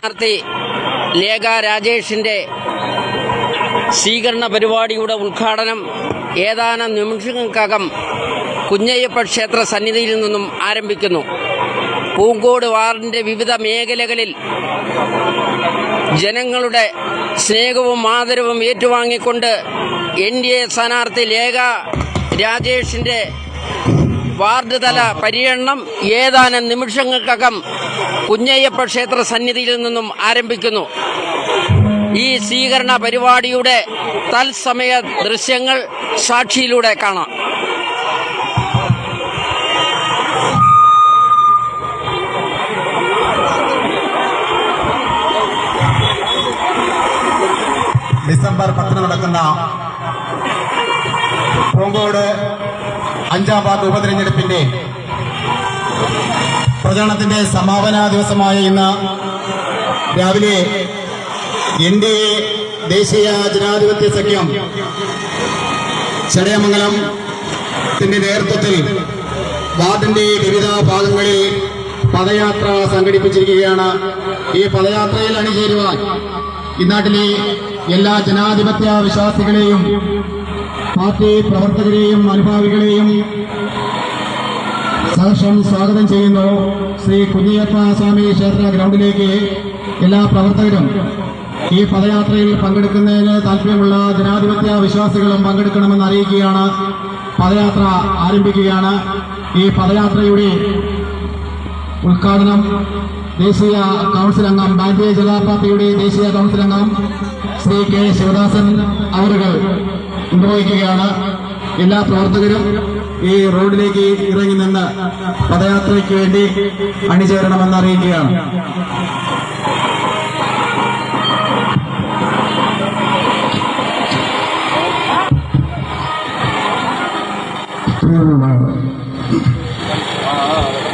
സ്ഥാനാർത്ഥി ലേഖ രാജേഷിന്റെ സ്വീകരണ പരിപാടിയുടെ ഉദ്ഘാടനം ഏതാനും നിമിഷങ്ങൾക്കകം കുഞ്ഞയ്യപ്പ ക്ഷേത്ര സന്നിധിയിൽ നിന്നും ആരംഭിക്കുന്നു. പൂങ്കോട് വാർഡിന്റെ വിവിധ മേഖലകളിൽ ജനങ്ങളുടെ സ്നേഹവും ആദരവും ഏറ്റുവാങ്ങിക്കൊണ്ട് NDA സ്ഥാനാർത്ഥി ലേഖ രാജേഷിന്റെ വാർഡ് തല പര്യടനം ഏതാനും നിമിഷങ്ങൾക്കകം കുഞ്ഞയ്യപ്പ ക്ഷേത്ര സന്നിധിയിൽ നിന്നും ആരംഭിക്കുന്നു. ഈ സ്വീകരണ പരിപാടിയുടെ തത്സമയ ദൃശ്യങ്ങൾ സാക്ഷിയിലൂടെ കാണാം. ഡിസംബർ 10 നടക്കുന്ന പൂങ്കോട് 5ാം വാർഡ് ഉപതെരഞ്ഞെടുപ്പിന്റെ പ്രചരണത്തിന്റെ സമാപന ദിവസമായ ഇന്ന് രാവിലെ NDA ദേശീയ ജനാധിപത്യ സഖ്യം ചടയമംഗലത്തിന്റെ നേതൃത്വത്തിൽ വാർഡിന്റെ വിവിധ ഭാഗങ്ങളിൽ പദയാത്ര സംഘടിപ്പിച്ചിരിക്കുകയാണ്. ഈ പദയാത്രയിൽ അണിചേരുവാൻ ഇന്നാട്ടിലെ എല്ലാ ജനാധിപത്യ വിശ്വാസികളെയും പാർട്ടി പ്രവർത്തകരെയും അനുഭാവികളെയും സഹർഷം സ്വാഗതം ചെയ്യുന്നു. ശ്രീ കുഞ്ഞയ്യപ്പ സ്വാമി ക്ഷേത്ര ഗ്രൗണ്ടിലേക്ക് എല്ലാ പ്രവർത്തകരും ഈ പദയാത്രയിൽ പങ്കെടുക്കുന്നതിന് താല്പര്യമുള്ള ജനാധിപത്യ വിശ്വാസികളും പങ്കെടുക്കണമെന്ന് അറിയിക്കുകയാണ്. പദയാത്ര ആരംഭിക്കുകയാണ്. ഈ പദയാത്രയുടെ ഉദ്ഘാടനം ദേശീയ കൌൺസിൽ അംഗം ഭാരതീയ ജനതാ പാർട്ടിയുടെ ദേശീയ കൌൺസിൽ അംഗം ശ്രീ K ശിവദാസൻ അവരുകൾ നിർവഹിക്കുകയാണ്. എല്ലാ പ്രവർത്തകരും ഈ റോഡിലേക്ക് ഇറങ്ങി നിന്ന് പദയാത്രയ്ക്ക് വേണ്ടി അണിചേരണമെന്ന് അറിയിക്കുകയാണ്.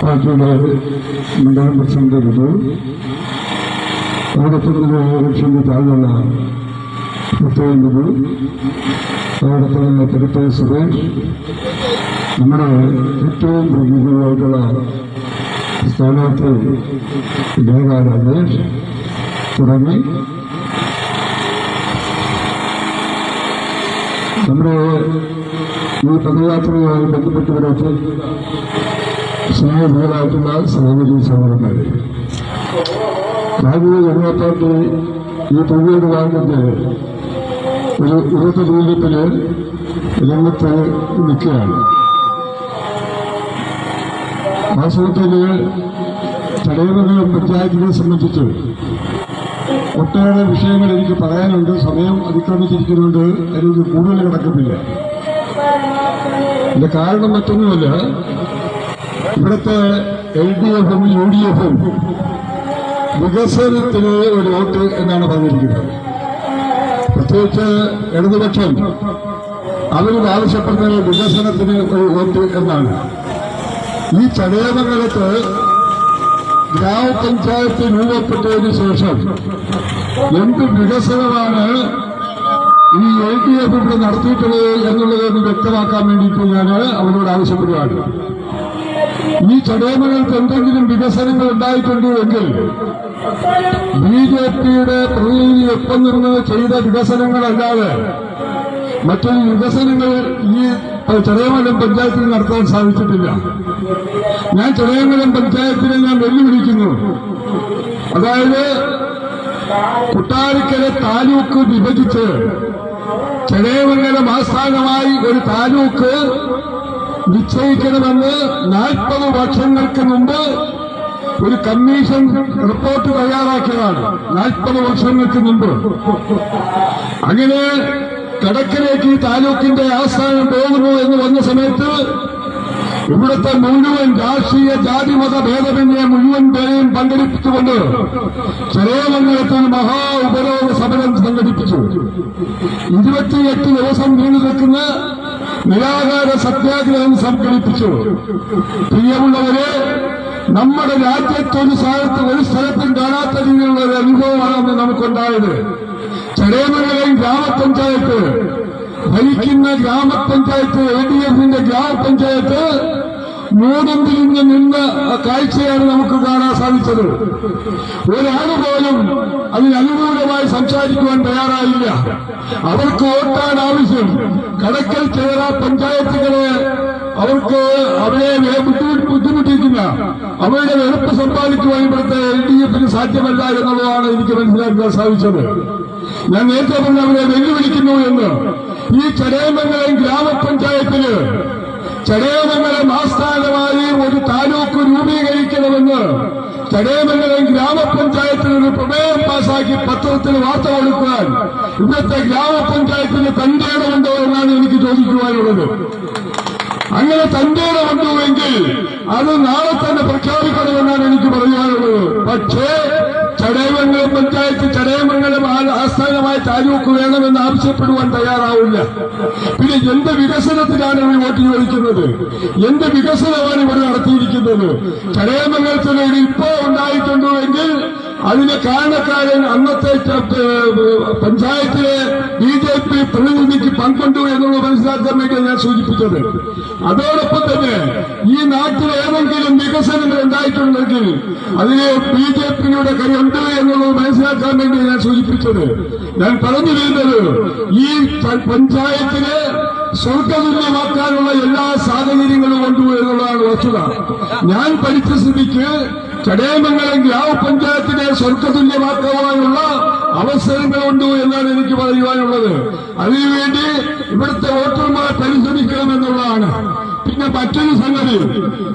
പാർട്ടിയുടെ മണ്ഡലം പ്രസിഡന്റ് രഘു, അതോടൊപ്പം തന്നെ പ്രസിഡന്റ് താഴെയുള്ള മുത്തവൻ രഘു, അതോടൊപ്പം തന്നെ തിരുത്തെ സുരേഷ്, നമ്മുടെ ഏറ്റവും പ്രമുഖമായിട്ടുള്ള സ്ഥാനാർത്ഥി ലേഖ രാജേഷ് തുടങ്ങി നമ്മുടെ ഈ പദയാത്രയുമായി ബന്ധപ്പെട്ടവരൊക്കെ സ്നേഹഭൂതമായിട്ടുള്ള സഹോദരി സഹോദരന്മാരെ, ഭാരതീയ ജനതാ പാർട്ടി ഈ പൂങ്കോട് വാർഡിന്റെ ഒരു ഉപതെരഞ്ഞെടുപ്പില് രംഗത്ത് നിൽക്കുകയാണ്. വാസ്തവത്തില് ചടയമംഗലം പഞ്ചായത്തിനെ സംബന്ധിച്ച് ഒട്ടേറെ വിഷയങ്ങൾ എനിക്ക് പറയാനുണ്ട്. സമയം അതിക്രമിച്ചിരിക്കുന്നുണ്ട്. അതിലേക്ക് കൂടുതൽ കിടക്കുന്നില്ല. ഇതിന്റെ കാരണം മറ്റൊന്നുമല്ല, ഇവിടുത്തെ LDFും UDFും വികസനത്തിന് ഒരു വോട്ട് എന്നാണ് പറഞ്ഞിരിക്കുന്നത്. പ്രത്യേകിച്ച് ഇടതുപക്ഷം അവരും ആവശ്യപ്പെടുന്ന വികസനത്തിന് ഒരു വോട്ട് എന്നാണ്. ഈ ചടയമംഗലത്ത് ഗ്രാമപഞ്ചായത്ത് രൂപപ്പെട്ടതിന് ശേഷം എന്ത് വികസനമാണ് ഈ LDF ഇവിടെ നടത്തിയിട്ടുള്ളത് എന്നുള്ളതെന്ന് വ്യക്തമാക്കാൻ വേണ്ടിയിട്ട് ഞാൻ അവരോട് ആവശ്യപ്പെടുകയാണ്. ഈ ചടയമംഗലത്ത് എന്തെങ്കിലും വികസനങ്ങൾ ഉണ്ടായിട്ടുണ്ട് എങ്കിൽ BJPയുടെ പ്രതിനിധി ഒപ്പം നിന്ന് ചെയ്ത വികസനങ്ങളല്ലാതെ മറ്റൊരു വികസനങ്ങൾ ഈ ചടയമംഗലം പഞ്ചായത്തിൽ നടത്താൻ സാധിച്ചിട്ടില്ല. ഞാൻ ചടയമംഗലം പഞ്ചായത്തിനെ ഞാൻ വെല്ലുവിളിക്കുന്നു. അതായത് കൊട്ടാരക്കര താലൂക്ക് വിഭജിച്ച് ചടയമംഗലം ആസ്ഥാനമായി ഒരു താലൂക്ക് നിശ്ചയിക്കണമെന്ന് 40 വർഷങ്ങൾക്ക് മുമ്പ് ഒരു കമ്മീഷൻ റിപ്പോർട്ട് തയ്യാറാക്കിയതാണ്. 40 വർഷങ്ങൾക്ക് മുമ്പ് അങ്ങനെ കടക്കിലേക്ക് താലൂക്കിന്റെ ആസ്ഥാനം പോകുന്നു എന്ന് വന്ന സമയത്ത് ഇവിടുത്തെ മുഴുവൻ രാഷ്ട്രീയ ജാതിമത ഭേദമന്യേ മുഴുവൻ പേരെയും പങ്കെടുപ്പിച്ചുകൊണ്ട് ചടയമംഗലത്തിൽ മഹാ ഉപരോധ സമരം സംഘടിപ്പിച്ചു. 28 ദിവസം നീണ്ടു നിൽക്കുന്ന നിരാഹാര സത്യാഗ്രഹം സംഘടിപ്പിച്ചു. പ്രിയമുള്ളവരെ, നമ്മുടെ രാജ്യത്തൊരു സ്ഥലത്തും കാണാത്ത രീതിയിലുള്ള ഒരു അനുഭവമാണ് നമുക്കുണ്ടായത്. ചടയമംഗലം ഗ്രാമപഞ്ചായത്ത് ഭരിക്കുന്ന ഗ്രാമപഞ്ചായത്ത് LDFന്റെ ഗ്രാമപഞ്ചായത്ത് മൂടും തിരിഞ്ഞ് നിന്ന കാഴ്ചയാണ് നമുക്ക് കാണാൻ സാധിച്ചത്. ഒരാൾ പോലും അതിനനുകൂലമായി സംസാരിക്കുവാൻ തയ്യാറായില്ല. അവർക്ക് വോട്ടാൻ ആവശ്യം കടക്കൽ ചേര പഞ്ചായത്തുകളെ അവർക്ക് അവരെ ബുദ്ധിമുട്ടിക്കുന്ന അവരുടെ വെറുപ്പ് സമ്പാദിക്കുവാൻ ഇവിടുത്തെ LDFന് സാധ്യമല്ല എന്നുള്ളതാണ് എനിക്ക് മനസ്സിലാക്കാൻ സാധിച്ചത്. ഞാൻ നേരത്തെ പറഞ്ഞ അവരെ വെല്ലുവിളിക്കുന്നു എന്ന്. ഈ ചടയമംഗലം ഗ്രാമപഞ്ചായത്തില് ചടയമംഗലം ആസ്ഥാനമായി ഒരു താലൂക്ക് രൂപീകരിക്കണമെന്ന് ചടയമംഗലം ഗ്രാമപഞ്ചായത്തിൽ ഒരു പ്രമേയം പാസാക്കി പത്രത്തിൽ വാർത്ത കൊടുക്കാൻ ഇവിടുത്തെ ഗ്രാമപഞ്ചായത്തിന് തന്റേടമുണ്ടോ എന്നാണ് എനിക്ക് ചോദിക്കുവാനുള്ളത്. അങ്ങനെ തന്റേടമുണ്ടുവെങ്കിൽ അത് നാളെ തന്നെ പ്രഖ്യാപിക്കണമെന്നാണ് എനിക്ക് പറയുവാനുള്ളത്. പക്ഷേ ചടയമംഗലം പഞ്ചായത്ത് ചടയമംഗലം ആസ്ഥാനമായ താലൂക്ക് വേണമെന്ന് ആവശ്യപ്പെടുവാൻ തയ്യാറാവില്ല. പിന്നെ എന്ത് വികസനത്തിനാണ് ഇവർ വോട്ട് ചോദിക്കുന്നത്? എന്ത് വികസനമാണ് ഇവിടെ നടത്തിയിരിക്കുന്നത്? ചടയമംഗലത്തിൽ ഒരു ഇപ്പോൾ ഉണ്ടായിട്ടുണ്ടെങ്കിൽ അതിന് കാരണക്കാരൻ അന്നത്തെ പഞ്ചായത്തിലെ BJP പ്രതിനിധിക്ക് പങ്കുണ്ടു എന്നുള്ളത് മനസ്സിലാക്കാൻ വേണ്ടി ഞാൻ സൂചിപ്പിച്ചത്. അതോടൊപ്പം തന്നെ ഈ നാട്ടിൽ ഏതെങ്കിലും വികസനങ്ങൾ ഉണ്ടായിട്ടുണ്ടെങ്കിൽ അതിന് BJPയുടെ കൈയുണ്ട് എന്നുള്ളത് മനസ്സിലാക്കാൻ വേണ്ടി ഞാൻ സൂചിപ്പിച്ചത്. ഞാൻ പറഞ്ഞു വരുന്നത് ഈ പഞ്ചായത്തിനെ സ്വർഗതുല്യമാക്കാനുള്ള എല്ലാ സാഹചര്യങ്ങളും കൊണ്ടു എന്നുള്ളതാണ് വസ്തുത. ഞാൻ പഠിച്ച സ്ഥിതിക്ക് ചടയമംഗലം ഗ്രാമപഞ്ചായത്തിനെ സ്വർഗതുല്യമാക്കുവാനുള്ള അവസരങ്ങളുണ്ട് എന്നാണ് എനിക്ക് പറയുവാനുള്ളത്. അതിനുവേണ്ടി ഇവിടുത്തെ വോട്ടർമാർ പരിശ്രമിക്കണമെന്നുള്ളതാണ്. പിന്നെ മറ്റൊരു സംഗതി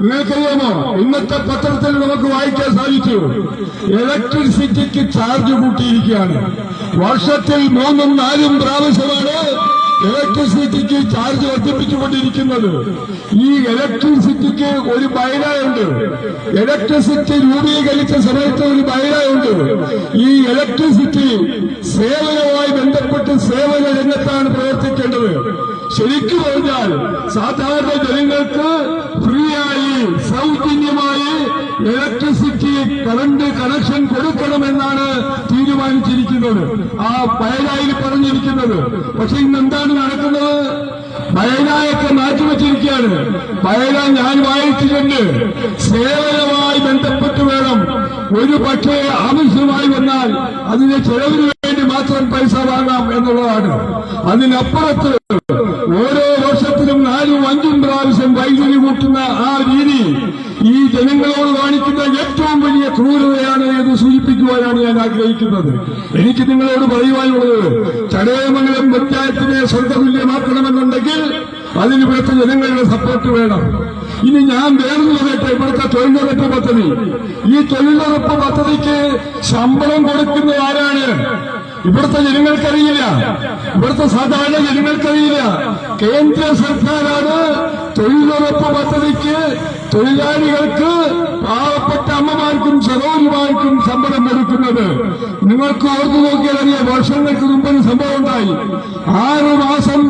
നിങ്ങൾക്കറിയാമോ? ഇന്നത്തെ പത്രത്തിൽ നമുക്ക് വായിക്കാൻ സാധിച്ചു, ഇലക്ട്രിസിറ്റിക്ക് ചാർജ് കൂട്ടിയിരിക്കുകയാണ്. വർഷത്തിൽ 3ഉം 4ഉം പ്രാവശ്യമാണ് ഇലക്ട്രിസിറ്റിക്ക് ചാർജ് വർദ്ധിപ്പിച്ചുകൊണ്ടിരിക്കുന്നത്. ഈ ഇലക്ട്രിസിറ്റിക്ക് ഒരു ബൈലായുണ്ട്. ഇലക്ട്രിസിറ്റി രൂപീകരിച്ച സമയത്ത് ഒരു ബൈലായുണ്ട്. ഈ ഇലക്ട്രിസിറ്റി സേവനവുമായി ബന്ധപ്പെട്ട് സേവന രംഗത്താണ് പ്രവർത്തിക്കേണ്ടത്. ശരിക്കു പറഞ്ഞാൽ സാധാരണ ജനങ്ങൾക്ക് ഫ്രീ ആയി സൗജന്യമായി ഇലക്ട്രിസിറ്റി കറണ്ട് കണക്ഷൻ കൊടുക്കണമെന്നാണ് തീരുമാനിച്ചിരിക്കുന്നത്, ആ ബൈലായിൽ പറഞ്ഞിരിക്കുന്നത്. പക്ഷെ ഇന്ന് എന്താണ് നടക്കുന്നത്? ബൈലായൊക്കെ മാറ്റിവെച്ചിരിക്കുകയാണ്. ബൈല ഞാൻ വായിച്ചിട്ടുണ്ട്. സേവനവുമായി ബന്ധപ്പെട്ട് വേണം, ഒരു പക്ഷേ ആവശ്യമായി വന്നാൽ അതിന്റെ ചെലവിന് വേണ്ടി മാത്രം പൈസ വാങ്ങാം എന്നുള്ളതാണ്. അതിനപ്പുറത്ത് ഓരോ വർഷത്തിലും 4ഉം 5ഉം പ്രാവശ്യം വൈദ്യുതി കൂട്ടുന്ന ആ രീതി ഈ ജനങ്ങളോട് കാണിക്കുന്ന ഏറ്റവും വലിയ ക്രൂരതയാണ് എന്ന് സൂചിപ്പിക്കുവാനാണ് ഞാൻ ആഗ്രഹിക്കുന്നത്. എനിക്ക് നിങ്ങളോട് പറയുവാനുള്ളത്, ചടയമംഗലം പഞ്ചായത്തിനെ സ്വർഗതുല്യമാക്കണമെന്നുണ്ടെങ്കിൽ അതിന് ഇവിടുത്തെ ജനങ്ങളുടെ സപ്പോർട്ട് വേണം. ഇനി ഞാൻ വേറൊരു പറയട്ടെ, ഇവിടുത്തെ തൊഴിലുറപ്പ് പദ്ധതി, ഈ തൊഴിലുറപ്പ് പദ്ധതിക്ക് ശമ്പളം കൊടുക്കുന്നത് ആരാണ്? ഇവിടുത്തെ ജനങ്ങൾക്കറിയില്ല, ഇവിടുത്തെ സാധാരണ ജനങ്ങൾക്കറിയില്ല. കേന്ദ്ര സർക്കാരാണ് തൊഴിലുറപ്പ് പദ്ധതിക്ക് തൊഴിലാളികൾക്ക്, പാവപ്പെട്ട അമ്മമാർക്കും സഹോദരിമാർക്കും ശമ്പളം കൊടുക്കുന്നത്. നിങ്ങൾക്ക് ഓർത്തു നോക്കിയാൽ അറിയാം, വർഷങ്ങൾക്ക് മുമ്പ് സംഭവം ഉണ്ടായി. 6 മാസം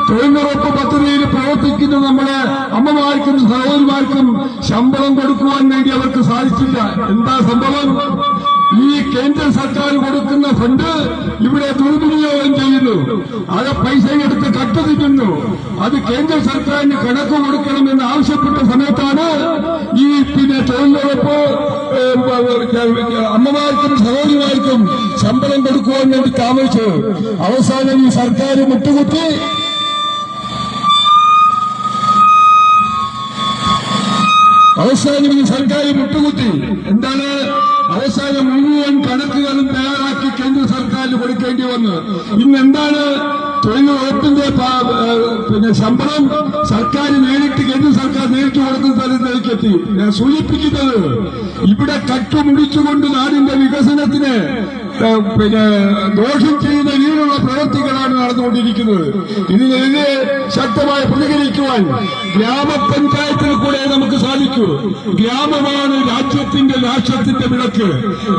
തൊഴിലുറപ്പ് പദ്ധതിയിൽ പ്രവർത്തിക്കുന്ന നമ്മുടെ അമ്മമാർക്കും സഹോദരിമാർക്കും ശമ്പളം കൊടുക്കുവാൻ വേണ്ടി അവർക്ക് സാധിച്ചില്ല. എന്താ സംഭവം? ഈ കേന്ദ്ര സർക്കാർ കൊടുക്കുന്ന ഫണ്ട് ഇവിടെ ദുർവിനിയോഗം ചെയ്യുന്നു. അത് പൈസ എടുത്ത് കട്ടുതിക്കുന്നു. അത് കേന്ദ്ര സർക്കാരിന് കണക്ക് കൊടുക്കണമെന്ന് ആവശ്യപ്പെട്ട സമയത്താണ് ഈ തൊഴിലുറപ്പ് അമ്മമാർക്കും സഹോദരിമാർക്കും ശമ്പളം കൊടുക്കുവാൻ വേണ്ടി താമസിച്ചത്. അവസാനം ഈ സർക്കാർ മുട്ടുകുത്തി എന്താണ്? അവസാനം മുഴുവൻ കണക്കുകളും തയ്യാറാക്കി കേന്ദ്ര സർക്കാരിന് കൊടുക്കേണ്ടി വന്നു. ഇന്നെന്താണ്? തൊഴിലുറപ്പിന്റെ ശമ്പളം സർക്കാർ നേരിട്ട്, കേന്ദ്ര സർക്കാർ നേരിട്ട് കൊടുക്കുന്ന സ്ഥലത്തേക്ക് എത്തി. ഞാൻ സൂചിപ്പിക്കുന്നത്, ഇവിടെ കട്ടുമുടിച്ചുകൊണ്ട് നാടിന്റെ വികസനത്തിന് ദോഷം ചെയ്യുന്ന രീതിയിലുള്ള പ്രവൃത്തികളാണ് നടന്നുകൊണ്ടിരിക്കുന്നത്. ഇതിനെതിരെ ശക്തമായി പ്രതികരിക്കുവാൻ ഗ്രാമപഞ്ചായത്തിൽ കൂടെ നമുക്ക് സാധിക്കൂ. ഗ്രാമമാണ് രാഷ്ട്രത്തിന്റെ വിളക്ക്.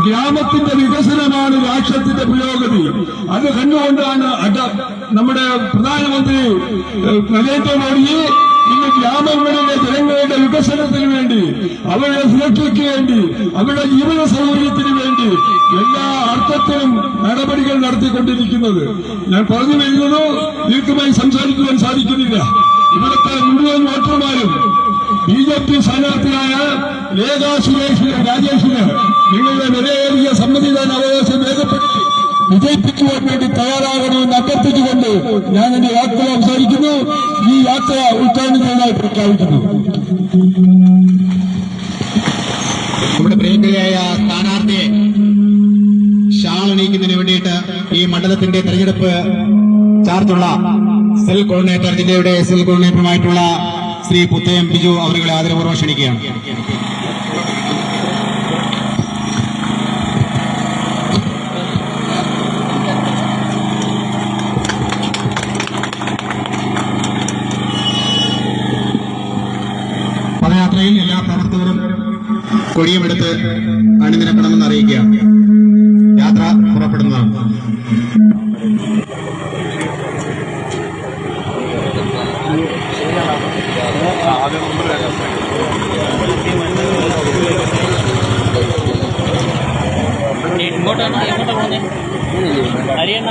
ഗ്രാമത്തിന്റെ വികസനമാണ് രാഷ്ട്രത്തിന്റെ പുരോഗതി. അത് കണ്ടുകൊണ്ടാണ് നമ്മുടെ പ്രധാനമന്ത്രി നരേന്ദ്രമോദി ഇന്ന് ഗ്രാമങ്ങളിലെ ജനങ്ങളുടെ വികസനത്തിന് വേണ്ടി, അവരുടെ സുരക്ഷയ്ക്ക് വേണ്ടി, അവരുടെ ജീവിത സൗകര്യത്തിന് വേണ്ടി എല്ലാ അർത്ഥത്തിലും നടപടികൾ നടത്തിക്കൊണ്ടിരിക്കുന്നത്. ഞാൻ പറഞ്ഞു വരുന്നത് ദീർഘമായി സംസാരിക്കുവാൻ സാധിക്കുന്നില്ല. ഇവിടുത്തെ മുഴുവൻ വോട്ടർമാരും BJP സ്ഥാനാർത്ഥിയായ ലേഖ രാജേഷിന് നിങ്ങളുടെ വിലയേറിയ സമ്മതിദാനാവകാശം രേഖപ്പെടുത്തി വിജയിപ്പിക്കുവാൻ വേണ്ടി തയ്യാറാകണമെന്ന് അഭ്യർത്ഥിച്ചുകൊണ്ട് ഞാൻ എന്റെ യാത്ര അവസാനിക്കുന്നു. ഈ യാത്ര ഉദ്ഘാടനം ചെയ്തതായി പ്രഖ്യാപിക്കുന്നു. നമ്മുടെ പ്രിയങ്കരായ സ്ഥാനാർത്ഥിയെ ഷാൾ അണിയിക്കുന്നതിന് വേണ്ടിയിട്ട് ഈ മണ്ഡലത്തിന്റെ തെരഞ്ഞെടുപ്പ് ചാർജുള്ള സെൽ കോർഡിനേറ്റർ, ജില്ലയുടെ സെൽ കോർഡിനേറ്ററുമായിട്ടുള്ള ശ്രീ പുത്തയം ബിജു അവരുടെ ആദരപൂർവ്വം ക്ഷണിക്കുകയാണ്. പദയാത്രയിൽ എല്ലാ പ്രവർത്തകരും കൊടിയുമെടുത്ത് അണിനിരക്കണമെന്ന് അറിയിക്കുകയാണ്. യാത്ര പുറപ്പെടുന്നതാണ്. ഹരിയാണ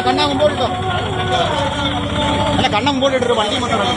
കണ്ണ മുമ്പോട്ടോ അല്ല കണ്ണ മുമ്പോട്ടിട്ടോ വണ്ടി മുമ്പോട്ടോ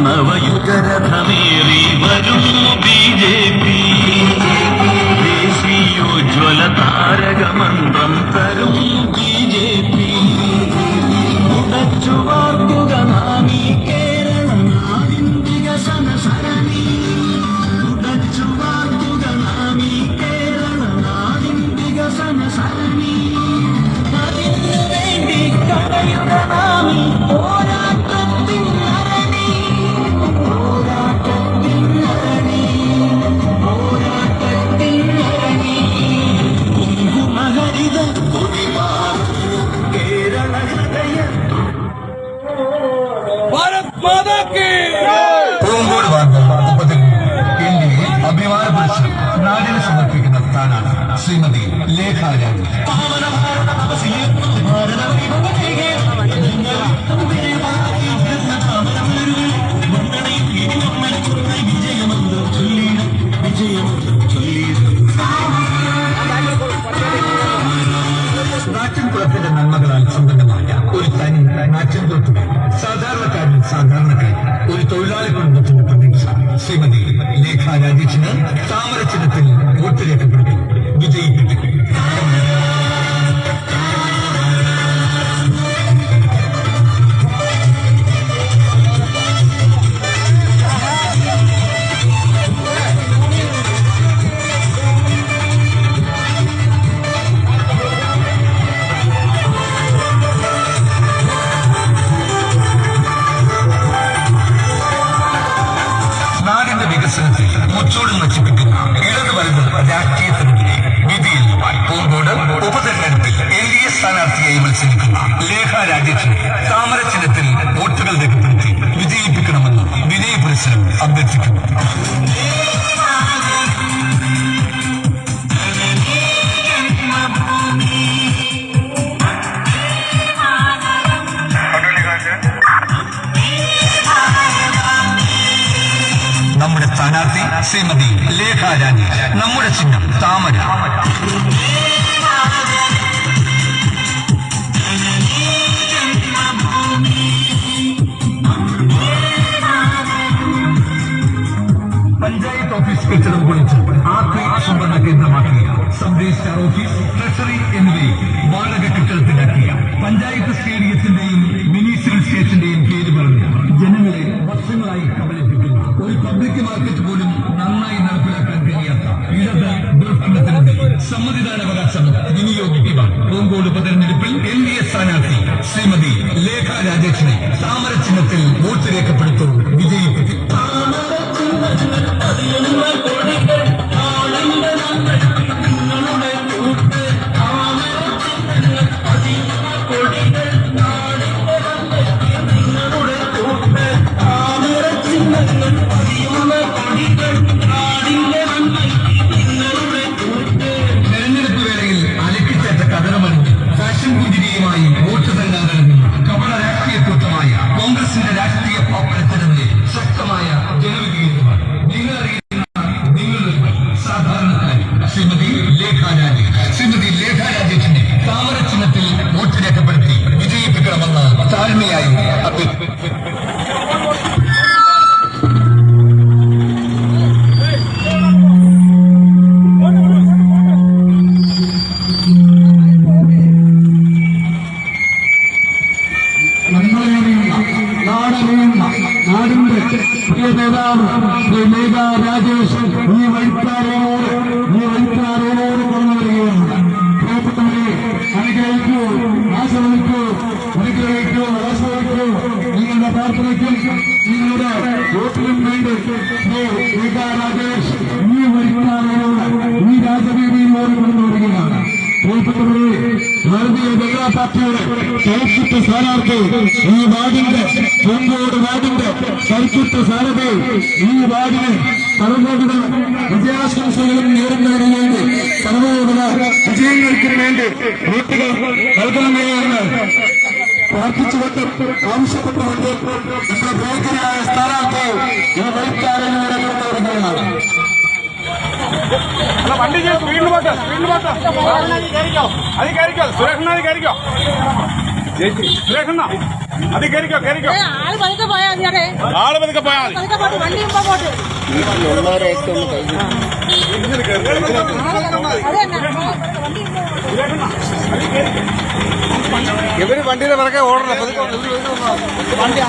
നവയുഗരഥമേറി വരുന്നു BJP. ദേശീയോജ്വല താരകമന്ത്രം തരുന്നു BJP. ഉടച്ചു വാർക്കുക നാമീ കേരള നാടിൻ വികസന സരണി. ഉടച്ചു വാർക്കുക നാമീ കേരള നാടിൻ വികസന സരണി. അതിനു വേണ്ടി കടയുക നാമീ പോരാട്ടത്തിൻ അരണി. പൂങ്കോട് വാർഡ് ഇന്ത്യയിൽ അഭിമാന പുരസ്കാരം നാടിന് സമർപ്പിക്കുന്ന സ്ഥാനാണ് ശ്രീമതി ലേഖ രാജു. നാട്ടിൻപുറത്തിന്റെ നന്മകളാൽ സമ്പന്നമായ ഒരു തനി നാട്ടിൻപുറത്ത് സാധാരണക്കാരൻ സാധാരണക്കാരൻ ഒരു തൊഴിലാളി കുടുംബത്തിന്റെ പ്രതീക്ഷ ശ്രീമതി ലേഖ രാജേഷിന് താമരച്ചിഹ്നത്തിൽ വോട്ട് രേഖപ്പെടുത്തി വിജയിപ്പിക്കും. സ്ഥാനാർത്ഥിയായി മത്സരിക്കുന്ന ലേഖ രാജേഷിനെ താമര ചിഹ്നത്തിൽ വോട്ടുകൾ രേഖപ്പെടുത്തി വിജയിപ്പിക്കണമെന്ന് വിനയപുരസ്സരം അഭ്യർത്ഥിക്കുന്നു. നമ്മുടെ സ്ഥാനാർത്ഥി ശ്രീമതി ലേഖ രാജേഷ്. നമ്മുടെ ചിഹ്നം താമര. പഞ്ചായത്ത് ഓഫീസ് കെട്ടിടം പൊളിച്ച് ആക്രി സംഭരണ കേന്ദ്രമാക്കിയ സബ് രജിസ്ട്രാർ ഓഫീസ്, ട്രഷറി എന്നിവയെ വാടക കെട്ടിടത്തിലാക്കിയ പഞ്ചായത്ത് സ്റ്റേഡിയത്തിന്റെയും മിനി സിവിൽ സ്റ്റേഷന്റെയും പേര് പറഞ്ഞ് ജനങ്ങളെ വർഷങ്ങളായി കബളിപ്പിക്കുന്ന ഒരു പബ്ലിക് മാർക്കറ്റ് പോലും നന്നായി നടപ്പിലാക്കാൻ കഴിയാത്ത ഇടത് ദുർഭരണത്തിനെതിരെ സമ്മതിദാനാവകാശം വിനിയോഗിക്കുക. പൂങ്കോട് ഉപതെരഞ്ഞെടുപ്പിൽ NDA സ്ഥാനാർത്ഥി ശ്രീമതി ലേഖ രാജേഷിനെ താമര ചിഹ്നത്തിൽ വോട്ട് രേഖപ്പെടുത്തൂ, വിജയിപ്പിക്കും. തെരഞ്ഞെടുപ്പ് വേളയിൽ അലക്കിച്ചേറ്റ കതറമണിഞ്ഞ് ഫാഷൻ പുഞ്ചിരിയുമായി വോട്ട് തങ്ങാനിറങ്ങുന്ന കപട രാഷ്ട്രീയ കൂട്ടമായ കോൺഗ്രസിന്റെ രാഷ്ട്രീയ പ്രവർത്തനത്തിനെതിരെ ശക്തമായ ജനവിധിയാണ്. നിങ്ങളുടെ സാധാരണക്കാരി ശ്രീമതി ലേഖ രാജേഷിനെ താമര ചിഹ്നത്തിൽ വോട്ട് രേഖപ്പെടുത്തി വിജയിപ്പിക്കണമെന്ന് താഴ്മയായി അഭ്യർത്ഥിക്കുന്നു. നാടിന്റെ പ്രിയ നേതാവ് ശ്രീ ലേഖ രാജേഷ് ഈ വഴിത്താരോട് കടന്നു വരികയാണ്. പ്രിയപ്പെട്ടവരെ, അനുഗ്രഹിക്കൂ, ആശ്രയിക്കൂ, നിങ്ങളുടെ പ്രാർത്ഥനയ്ക്കും നിങ്ങളുടെ വോട്ടിനും വേണ്ടി ശ്രീ ലേഖ രാജേഷ് ഈ വഴിത്താരോട് ഈ രാജവീതിയിലൂടെ കടന്നു വരികയാണ്. പ്രിയപ്പെട്ടവരെ, ഭാരതീയ ജനതാ പാർട്ടിയുടെ സർക്കിട്ട് സ്ഥാനാർത്ഥി ഈ വാർഡിന്റെ പൂങ്കോട് വാർഡിന്റെ സർക്കിട്ട് സ്ഥാനത്ത് ഈ വാർഡിന് സർവോപത വിജയാശംസകളും നേരുന്നതിന് വേണ്ടി സർവോപത വിജയങ്ങൾക്ക് വേണ്ടി വോട്ടുകൾ നൽകണമെന്ന് പ്രാർത്ഥിച്ചുകൊണ്ട് ആവശ്യപ്പെട്ടുകൊണ്ട് നമ്മുടെ പ്രിയങ്കരായ സ്ഥാനാർത്ഥി ഈ വഴിക്കാരനോടെ കൊണ്ടുവരികയാണ്. വണ്ടി സ്പീഡിൽ പോട്ടെ അത് കയറിക്കോ സുരേഷണ്ണ അത് കയറിക്കോ സുരേഷണ്ണ അത് കയറിക്കോ ആള് പതുക്കെ പോയാൽ മതി. ആള് പതുക്കെ പോയാൽ മതി. പതുക്കെ പോട്ട് വണ്ടി മുമ്പ് പോട്ട്. ഇവര് വണ്ടിയുടെ പിറകെ ഓടണം. വണ്ടി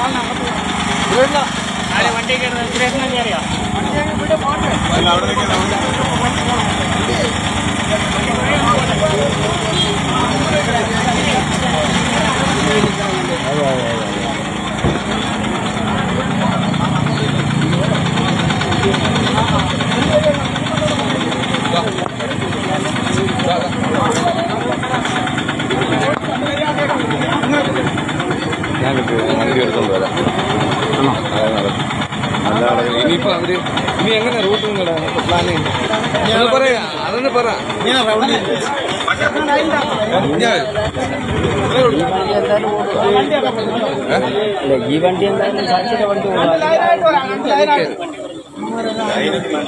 വണ്ടി സുരേഷണ്ണ കയറിയോ അവിടെ ഞാനിപ്പോ വണ്ടി എടുത്തോണ്ട് വരാം. ഇനിയിപ്പോ അവര് ഇനി എങ്ങനെ റൂട്ട് പ്ലാൻ പറയാ അതൊന്ന് പറ. ഈ വണ്ടി എന്തായാലും സാക്ഷിയുടെ വണ്ടി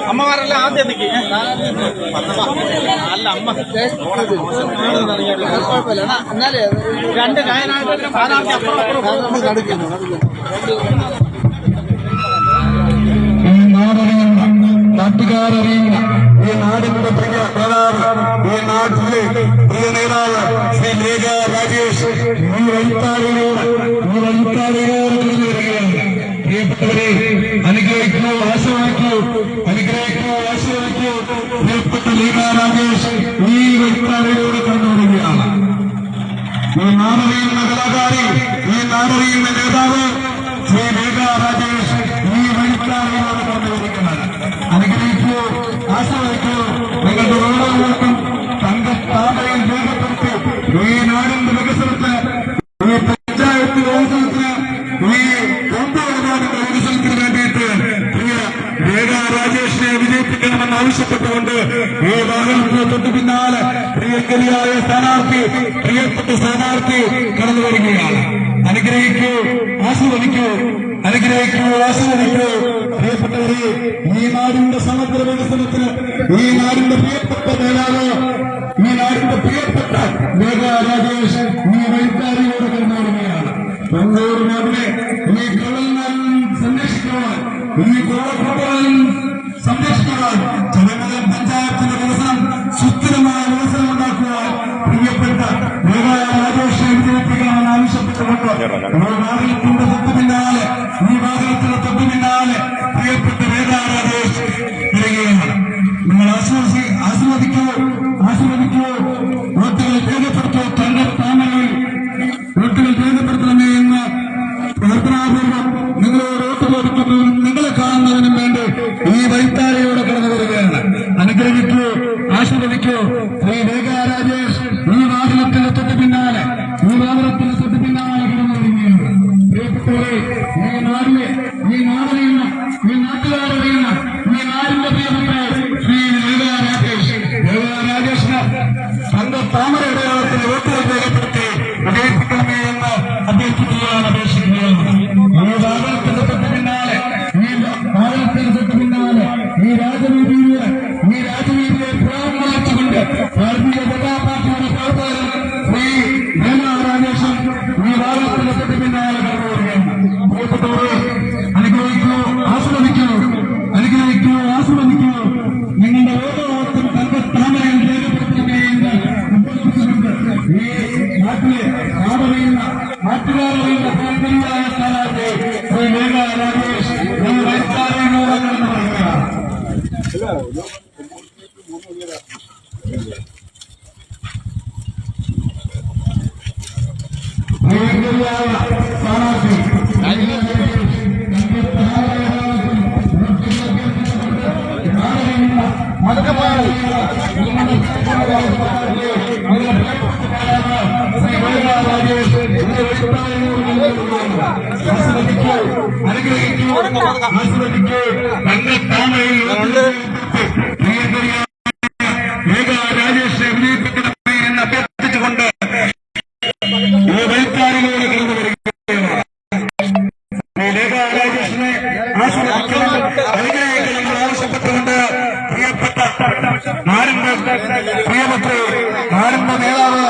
അമ്മമാരെല്ലാം ആദ്യം നിൽക്കി അല്ല അമ്മ കുഴപ്പമില്ല. എന്നാലേ രണ്ട് കായനായിട്ട് സ്ഥാനാർത്ഥി അപ്പുറം നാട്ടുകാരറിയുന്ന ഈ നാടിന്റെ പ്രിയ നേതാവ്, ഈ നാട്ടിലെ പ്രിയ നേതാവ് ശ്രീ ലേഖ രാജേഷ് ഈ വഴിത്താരിലൂടെ കടന്നു വരികയാണ്. പ്രിയപ്പെട്ടവരെ, അനുഗ്രഹിക്കൂ, ആശ്രയിക്കൂ. പ്രിയപ്പെട്ട ലേഖ രാജേഷ് ഈ വഴിത്താരിലൂടെ കടന്നു വരികയാണ്. ഈ നാടറിയുന്ന കലാകാരി, ഈ നാടറിയുന്ന നേതാവ് ശ്രീ ലേഖ രാജേഷ് ഈ വഴിത്താരിലൂടെ കടന്നു വരികയാണ്. അനുഗ്രഹിക്കൂ, ആശ്രയിക്കൂ. നിങ്ങളുടെ ഓരോ വോട്ടും തന്റെ സ്ഥാപനയിൽ രേഖപ്പെടുത്തി ഈ നാടിന്റെ വികസനം പ്രിയപ്പെട്ട സ്ഥാനാർത്ഥി കടന്നു വരികയാണ്. അനുഗ്രഹിക്കൂ, ആസ്വദിക്കൂ, അനുഗ്രഹിക്കൂ, ആസ്വദിക്കൂ. പ്രിയപ്പെട്ടവരെ, ഈ നാടിന്റെ സമഗ്ര വികസനത്തിന് ഈ നാടിന്റെ പ്രിയപ്പെട്ട നേതാവ്, ഈ നാടിന്റെ പ്രിയപ്പെട്ട മേഘാ രാജേഷ് ഈ വൈദ്യാരിയോട് കടന്നു വരികയാണ്. ബംഗളൂരു നാടിനെ ഈ കള്ളന്മാർ സംരക്ഷിക്കുവാൻ, ഈ കോളക്കോട്ടുകൾ സംരക്ഷിക്കുവാൻ, ജനങ്ങളുടെ പഞ്ചായത്തിന്റെ വികസനം സുസ്ഥിരമായ വികസനം ഉണ്ടാക്കുവാൻ പ്രിയപ്പെട്ട മേഘാ രാജേഷിനെ വിജയിപ്പിക്കണമെന്ന് ആവശ്യപ്പെട്ടുകൊണ്ട് നമ്മുടെ വാഹനത്തിന്റെ തൊട്ടു പിന്നാലെ, ഈ വാഹനത്തിന്റെ തൊട്ടു പിന്നാലെ പ്രിയപ്പെട്ട മേഘാ രാജേഷ് വരികയാണ്. നിങ്ങൾ ആസ്വദിക്കൂ, ആസ്വദിക്കൂ. വോട്ടുകൾ രേഖപ്പെടുത്തൂ. തന്റെ താമരയിൽ വോട്ടുകൾ രേഖപ്പെടുത്തണമേ എന്ന് പ്രാർത്ഥനാപൂർവ്വം നിങ്ങളോട് വോട്ട് ചോദിക്കുന്നതിനും നിങ്ങളെ കാണുന്നതിനും വേണ്ടി ഈ വൈത്താരയോടെ കടന്നു വരികയാണ്. അനുഗ്രഹിക്കൂ, ആശീർവദിക്കൂ. ശ്രീ മേഘാ രാജേഷ് ഈ വാഹനത്തിന് തൊട്ട് പിന്നാലെ, ഈ വാഹനത്തിന് തൊട്ട് പിന്നാലെ കടന്നു വരികയാണ്. പ്രിയപ്പെട്ടവരെ, ഈ നാടിനെ, ഈ നാടറിയുന്ന, ഈ നാട്ടുകാരറിയുന്ന, ഈ നാടിന്റെ പ്രിയപ്പെട്ട ശ്രീ മേഘാ രാജേഷ്, മേഘാ രാജേഷിന് തന്റെ താമര ഇടയാളത്തിന് വോട്ടുകൾ രേഖപ്പെടുത്തി വിജയിപ്പിക്കണമേ എന്ന് അഭ്യർത്ഥിക്കുകയാണ്, അപേക്ഷിക്കുകയാണ്. ഈ വാഹനത്തിന്റെ തൊട്ട് പിന്നാലെ, ഈ വാഹനത്തിന് തൊട്ട് പിന്നാലെ ഈ രാജവീതിയെ പുറംവലിച്ചുകൊണ്ട് ഭാരതീയ ജനതാ പാർട്ടിയുടെ പ്രവർത്തകർ ശ്രീ മേഘാ രാജേഷും ഈ വാഹനത്തിന്റെ തൊട്ട് പിന്നാലെ കടന്നു വരികയാണ്. പ്രിയപ്പെട്ടവരെ, അനുഗ്രഹിക്കൂ, ആസ്വദിക്കൂ, അനുഗ്രഹിക്കൂ, ആസ്വദിക്കൂ. നിങ്ങളുടെ ഓരോ വോട്ടും തന്റെ താമരയിൽ രേഖപ്പെടുത്തണമേ എന്ന് അഭ്യർത്ഥിച്ചുകൊണ്ട് ഈ നാട്ടിലെ നാടറിയുന്ന, നാട്ടുകാരറിയുന്ന താല്പര്യമായ സ്ഥാനാർത്ഥി ശ്രീ മേഘാ രാജേഷ് ഈ വൈദ്യാരിയോട് കടന്നു വരികയാണ്. പ്രിയങ്കരിയായ സ്ഥാനാർത്ഥി അനുഗ്രഹിക്കൂ, ആസ്വദിക്കൂ. തന്റെ താമരയിൽ പ്രിയങ്കരിയായ മേഘാ രാജേഷിനെ വിജയിപ്പിക്കണമേ എന്ന് അഭ്യർത്ഥിച്ചുകൊണ്ട് ഈ വൈത്താരിലൂടെ കടന്നു വരികയാണ്. മേഘാ രാജേഷിനെ ആസ്വദിക്കണം, അനുഗ്രഹിക്കണം ആവശ്യപ്പെട്ടുകൊണ്ട് പ്രിയപ്പെട്ട നാടിന്റെ പ്രിയപുത്രി, നാടിന്റെ നേതാവ്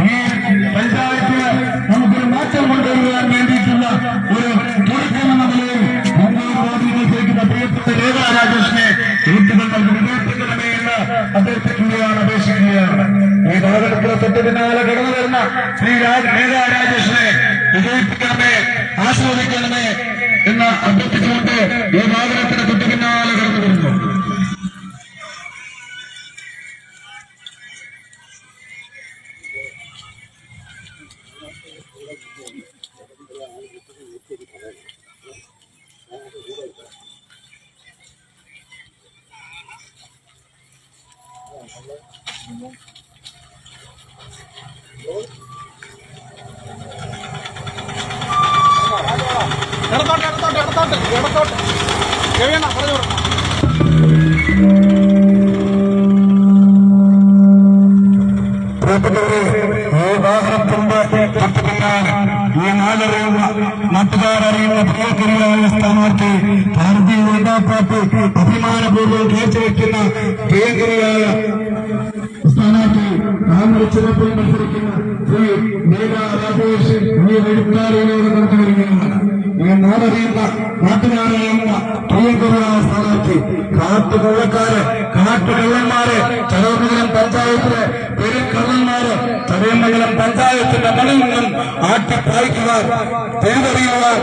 ഈ പഞ്ചായത്ത് നമുക്കൊരു മാറ്റം കൊണ്ടുവരുവാൻ വേണ്ടിയിട്ടുള്ള ഒരു തുടക്കമെന്ന നിലയിൽ പ്രിയപ്പെട്ട മേഘാ രാജേഷിനെ വോട്ടുകൾ വിജയിപ്പിക്കണമേ എന്ന് അഭ്യർത്ഥിക്കുകയാണ്, അപേക്ഷിക്കുകയാണ്. ഈ വാഹനത്തിന് തൊട്ട് പിന്നാലെ കടന്നു വരുന്ന ശ്രീ മേഘാ രാജേഷിനെ വിജയിപ്പിക്കണമേ, ആസ്വദിക്കണമേ എന്ന് അഭ്യർത്ഥിച്ചുകൊണ്ട് ഈ വാഹനത്തിന് തൊട്ട് പിന്നാലെ കടന്നു വരുന്നു. ഇടത്തോട്ട് രവിയണ്ണ പറഞ്ഞു കൊടുക്കണം. ഈ നാടറിയുന്ന നാട്ടുകാരറിയുന്ന പ്രിയകരിയായ സ്ഥാനാർത്ഥി ഭാരതീയ ജനതാ പാർട്ടി അഭിമാനപൂർവ്വം കാഴ്ചവെക്കുന്ന പ്രിയകരിയായ സ്ഥാനാർത്ഥി താമരച്ചിറപ്പിൽ മത്സരിക്കുന്ന ശ്രീ മേഘ രാജേഷ് ഈ വെടിക്കാരിയിലൂടെ കടന്നു വരികയാണ്. ഈ നാടറിയുന്ന നാട്ടുകാരറിയുന്ന പ്രിയകരിയായ സ്ഥാനാർത്ഥി കാട്ടുകള്ളന്മാരെ ചടയമംഗലം പഞ്ചായത്തിലെ പെരുക്കള്ളന്മാരെ ചടയമംഗലം പഞ്ചായത്തിന്റെ മണിൽ നിന്നും ആട്ടിപ്പായിക്കുവാൻ തെരുവറിയുവാൻ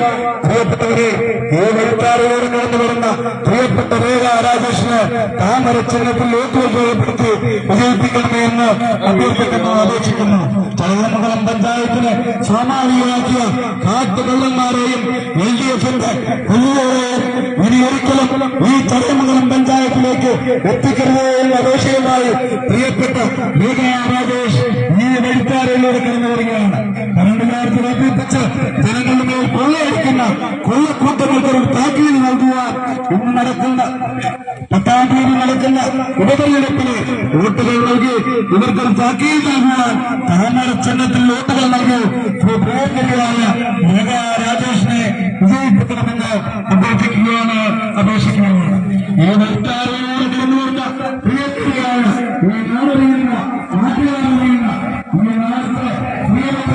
പ്രിയപ്പെട്ടവരെ ഈ വെടിക്കാരിലൂടെ കടന്നു വരുന്ന പ്രിയപ്പെട്ട മേഘ രാജേഷിന് താമര ചിഹ്നത്തിൽ വോട്ടുപയോഗപ്പെടുത്തി വിജയിപ്പിക്കണമെന്ന് അഭ്യർത്ഥിക്കുന്നു, അപേക്ഷിക്കുന്നു. ചടയമംഗലം പഞ്ചായത്തിന് സ്വാഭാവികമാക്കിയ കാട്ടുകള്ളന്മാരെയും LDFന്റെ കൊല്ലുകാരെയും ഇനി ഒരിക്കലും ഈ ചടയമംഗലം പഞ്ചായത്തിലേക്ക് എത്തിക്കരുത് എന്ന അപേക്ഷയുമായി പ്രിയപ്പെട്ട മേഘ രാജേഷ് ഈ വെടിക്കാരിലൂടെ കടന്നു വരികയാണ്. കരണ്ടുകാർക്ക് വർദ്ധിപ്പിച്ച് ജനങ്ങളുടെ മേൽ കൊള്ളയടിക്കുന്ന കൊള്ളക്കൂട്ടങ്ങൾക്കൊരു താക്കീത് നൽകുവാൻ ഇന്ന് നടക്കുന്ന 10-ാം തീയതി നടക്കുന്ന ഉപതെരഞ്ഞെടുപ്പിന് വോട്ടുകൾ നൽകി ഇവർക്കൊരു താക്കീത് നൽകുവാൻ താമര ചിഹ്നത്തിൽ വോട്ടുകൾ നൽകി പ്രിയങ്കരിയായ മേഘ രാജേഷിനെ വിജയിപ്പിക്കണമെന്ന് അഭ്യർത്ഥിക്കുകയാണ്, അപേക്ഷിക്കുകയാണ്. ഈ വെൽത്താരയോട് കടന്നു വരുന്ന പ്രിയങ്കരിയായ ഈ നാടറിയുന്ന നാട്ടുകാരറിയുന്ന ഈ നാട്ടിലെ പ്രിയപ്പെട്ട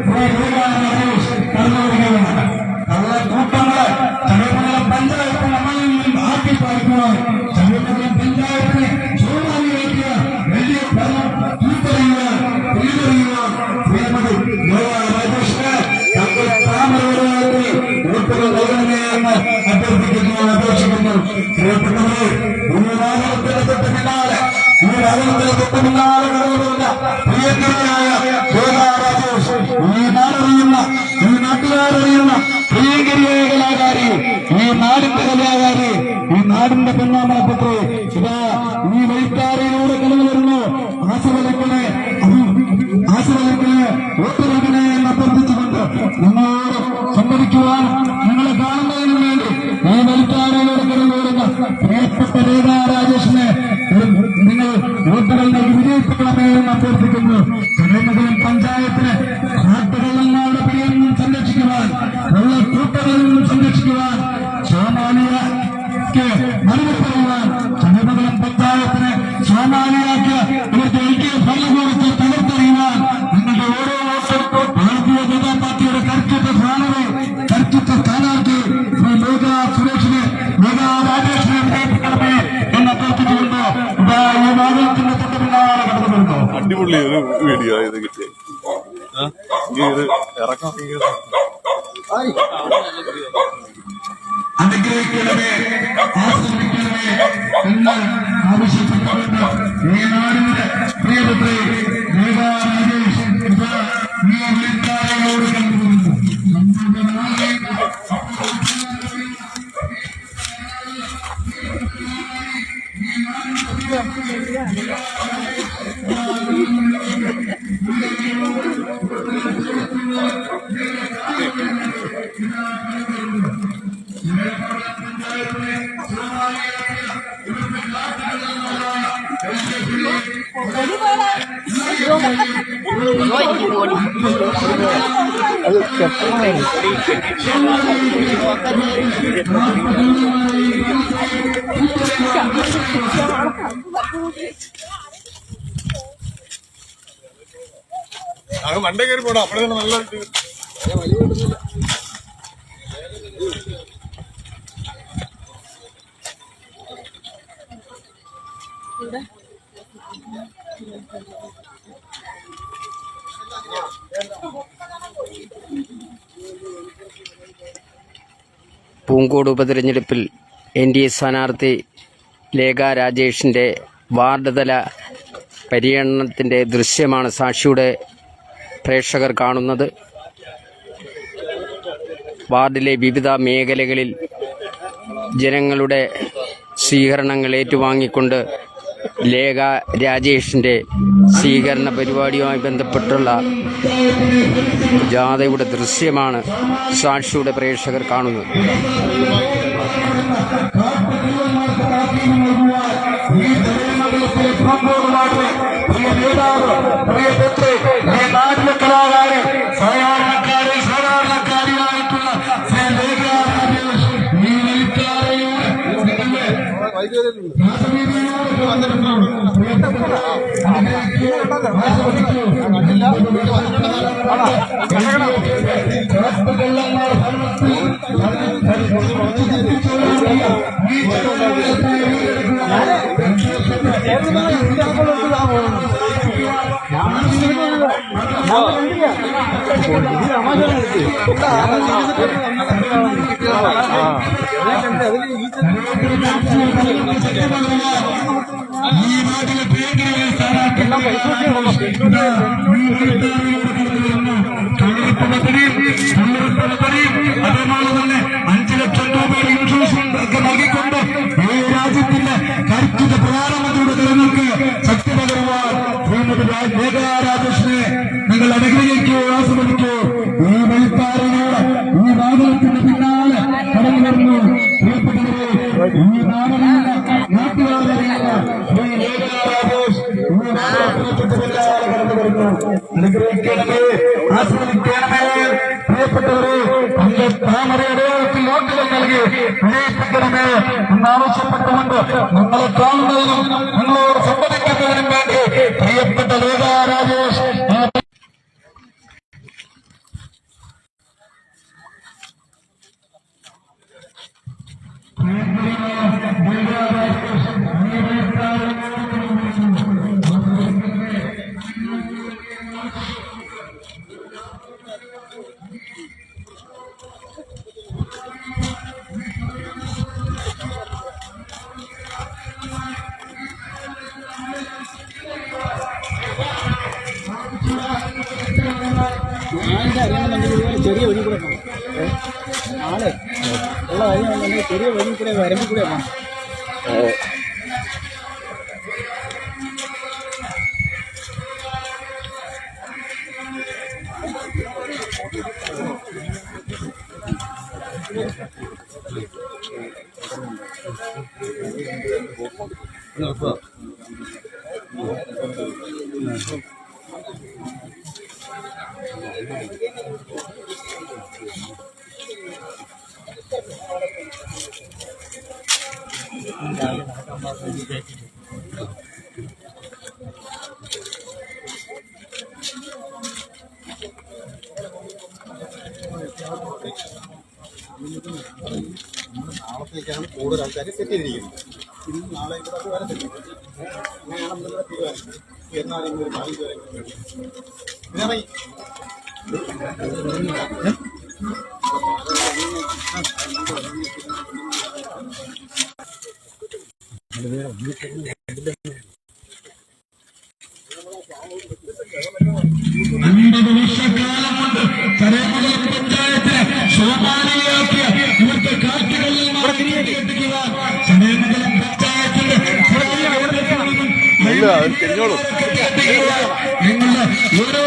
മേഘ രാജേഷ് കടന്നു വരികയാണ്. കള്ളക്കൂട്ടങ്ങളെ ചടയമംഗലം പഞ്ചായത്ത് നമ്മളിൽ നിന്നും ആട്ടിപ്പായിക്കുവാൻ ചടയമംഗലം പഞ്ചായത്തിനെ സ്വാഭാവികമാക്കിയ വലിയ ഭരണം തിരിച്ചറിയുവാൻ പ്രിയമതി മേഘ രാജേഷിന് തങ്ങൾ താമരവരവാദത്തിൽ വോട്ടുകൾ നൽകണമേ എന്ന് അഭ്യർത്ഥിക്കുന്നു, അപേക്ഷിക്കുന്നു. പ്രിയപ്പെട്ടവരെ, ഈ വാഹനത്തിന് തൊട്ട് പിന്നാലെ കടന്നുവരുന്ന പ്രിയങ്കരിയായ മേഘ രാജേഷ് ഈ നാടറിയുന്ന ഈ നാട്ടുകാരറിയുന്ന പ്രിയങ്കരിയായ കലാകാരി, ഈ നാടിന്റെ കലാകാരി, ഈ നാടിന്റെ പൊന്നാമനപുത്രി ഇതാ ഈ വഴിക്കാരിലൂടെ കടന്നു വരുന്നു. ആശീർവദിക്കണേ വോട്ട് നൽകണേ എന്ന് അഭ്യർത്ഥിച്ചുകൊണ്ട് നിങ്ങളോട് സംവദിക്കുവാൻ നിങ്ങളെ കാണുന്നതിനു വേണ്ടി ഈ വഴിക്കാരിലൂടെ കടന്നു വരുന്ന പ്രിയപ്പെട്ട മേഘ രാജേഷിനെ നിങ്ങൾ വോട്ടുകൾ നൽകി വിജയിപ്പിക്കണമേ എന്ന് അഭ്യർത്ഥിക്കുന്നു. ചടയമംഗലം പഞ്ചായത്തിന് കാട്ടുകള്ളന്മാരുടെ പിടിയിൽ നിന്നും സംരക്ഷിക്കുവാൻ, കള്ളക്കൂട്ടങ്ങളിൽ നിന്നും സംരക്ഷിക്കുവാൻ, സോമാലിയക്ക് മറുപടി പറയുവാൻ ചടയമംഗലം പഞ്ചായത്തിന് സോമാലിയാക്ക് ഇവർക്ക് LDF ഭരണകൂടത്തെ തകർത്തെറിയുവാൻ നിങ്ങളുടെ ഓരോ വോട്ടും ഭാരതീയ ജനതാ പാർട്ടിയുടെ കരുത്തുറ്റ സ്ഥാനാർത്ഥി ശ്രീ മേഘ രാജേഷിനെ വിജയിപ്പിക്കണമേ എന്ന് അഭ്യർത്ഥിച്ചുകൊണ്ട് ഇതാ ഈ വാഹനത്തിന്റെ തൊട്ട് പിന്നാലെ കടന്നു വരുന്നു. അടിപൊളി ഒരു വീഡിയോ ഇത് കിട്ടിയ ഇറക്കം അനുഗ്രഹിക്കണമേ, ആശ്രമിക്കണമേ എന്ന് ആവശ്യപ്പെട്ടുകൊണ്ട് ഈ നാടിന്റെ പ്രിയപുത്രി മേഘ രാജേഷ് ഈ വെളിക്കാരയോട് കണ്ടുകൊണ്ടു നമ്മുടെ നാളെ അത് ചെറുപ്പമായിരുന്നു. അത് മണ്ടേ കയറി പോടാ, അപ്പോഴേ നല്ല പൂങ്കോട് ഉപതെരഞ്ഞെടുപ്പിൽ NDA സ്ഥാനാർത്ഥി മേഘ രാജേഷിൻ്റെ വാർഡ് തല പര്യടനത്തിൻ്റെ ദൃശ്യമാണ് സാക്ഷിയുടെ പ്രേക്ഷകർ കാണുന്നത്. വാർഡിലെ വിവിധ മേഖലകളിൽ ജനങ്ങളുടെ സ്വീകരണങ്ങൾ ഏറ്റുവാങ്ങിക്കൊണ്ട് മേഘ രാജേഷിൻ്റെ സ്വീകരണ പരിപാടിയുമായി ബന്ധപ്പെട്ടുള്ള ജാഥയുടെ ദൃശ്യമാണ് സാക്ഷിയുടെ പ്രേക്ഷകർ കാണുന്നത്. അതേപോലെ തന്നെ 5 ലക്ഷം രൂപയുടെ ഇൻഷുറൻസ് നൽകിക്കൊണ്ട് ഈ രാജ്യത്തിന്റെ കരുത്തുറ്റ പ്രധാനമന്ത്രിയുടെ തിരഞ്ഞെടുപ്പ് ശക്തി പകരുവാൻ ശ്രീമതി മേഘാ രാജേഷിനെ നിങ്ങൾ അനുഗ്രഹിക്കൂ, ആസ്വദിക്കൂ. ഈ വഴിത്താരനോട് ഈ വാഹനത്തിന്റെ പിന്നാലെ കടന്നു വരുന്നു. പ്രിയപ്പെട്ടവരെ, ഈ നാടിനല്ല നാട്ടുകാരനല്ല ശ്രീ മേഘാ രാജേഷ് ഈ നാട്ടിന്റെ പിന്നാലെ കടന്നു വരുന്നു. അനുഗ്രഹിക്കണമേ, ആസ്വദിക്കണമേ. പ്രിയപ്പെട്ടവരെ, തന്റെ താമരയടയാളത്തിൽ വോട്ടുകൾ നൽകി വിജയിപ്പിക്കണമേ എന്നാവശ്യപ്പെട്ടുകൊണ്ട് നിങ്ങളെ കാണുന്നതിനും നിങ്ങളോട് സംവദിക്കുന്നതിനും വേണ്ടി പ്രിയപ്പെട്ട മേഘാ രാജേഷ് ചെറിയ വഴി കൂടെ നാളെ ഉള്ള വഴി ചെറിയ വഴി കൂടെ വരമ്പിൽ കൂടെ പോകണം. നാളത്തേക്കാണ് കൂടുതൽ ആൾക്കാർ സെറ്റ് ചെയ്തിരിക്കുന്നത്. ഇന്ന് നാളെ ഇവിടെ അത് വരത്തില്ല. അങ്ങനെയാണ് നമ്മളിവിടെ തീരുമാനിച്ചത്. എന്നാലും ഒരു 15 വരെ ഇതിനായി തിരിഞ്ഞോളൂ. നിങ്ങളുടെ ഓരോ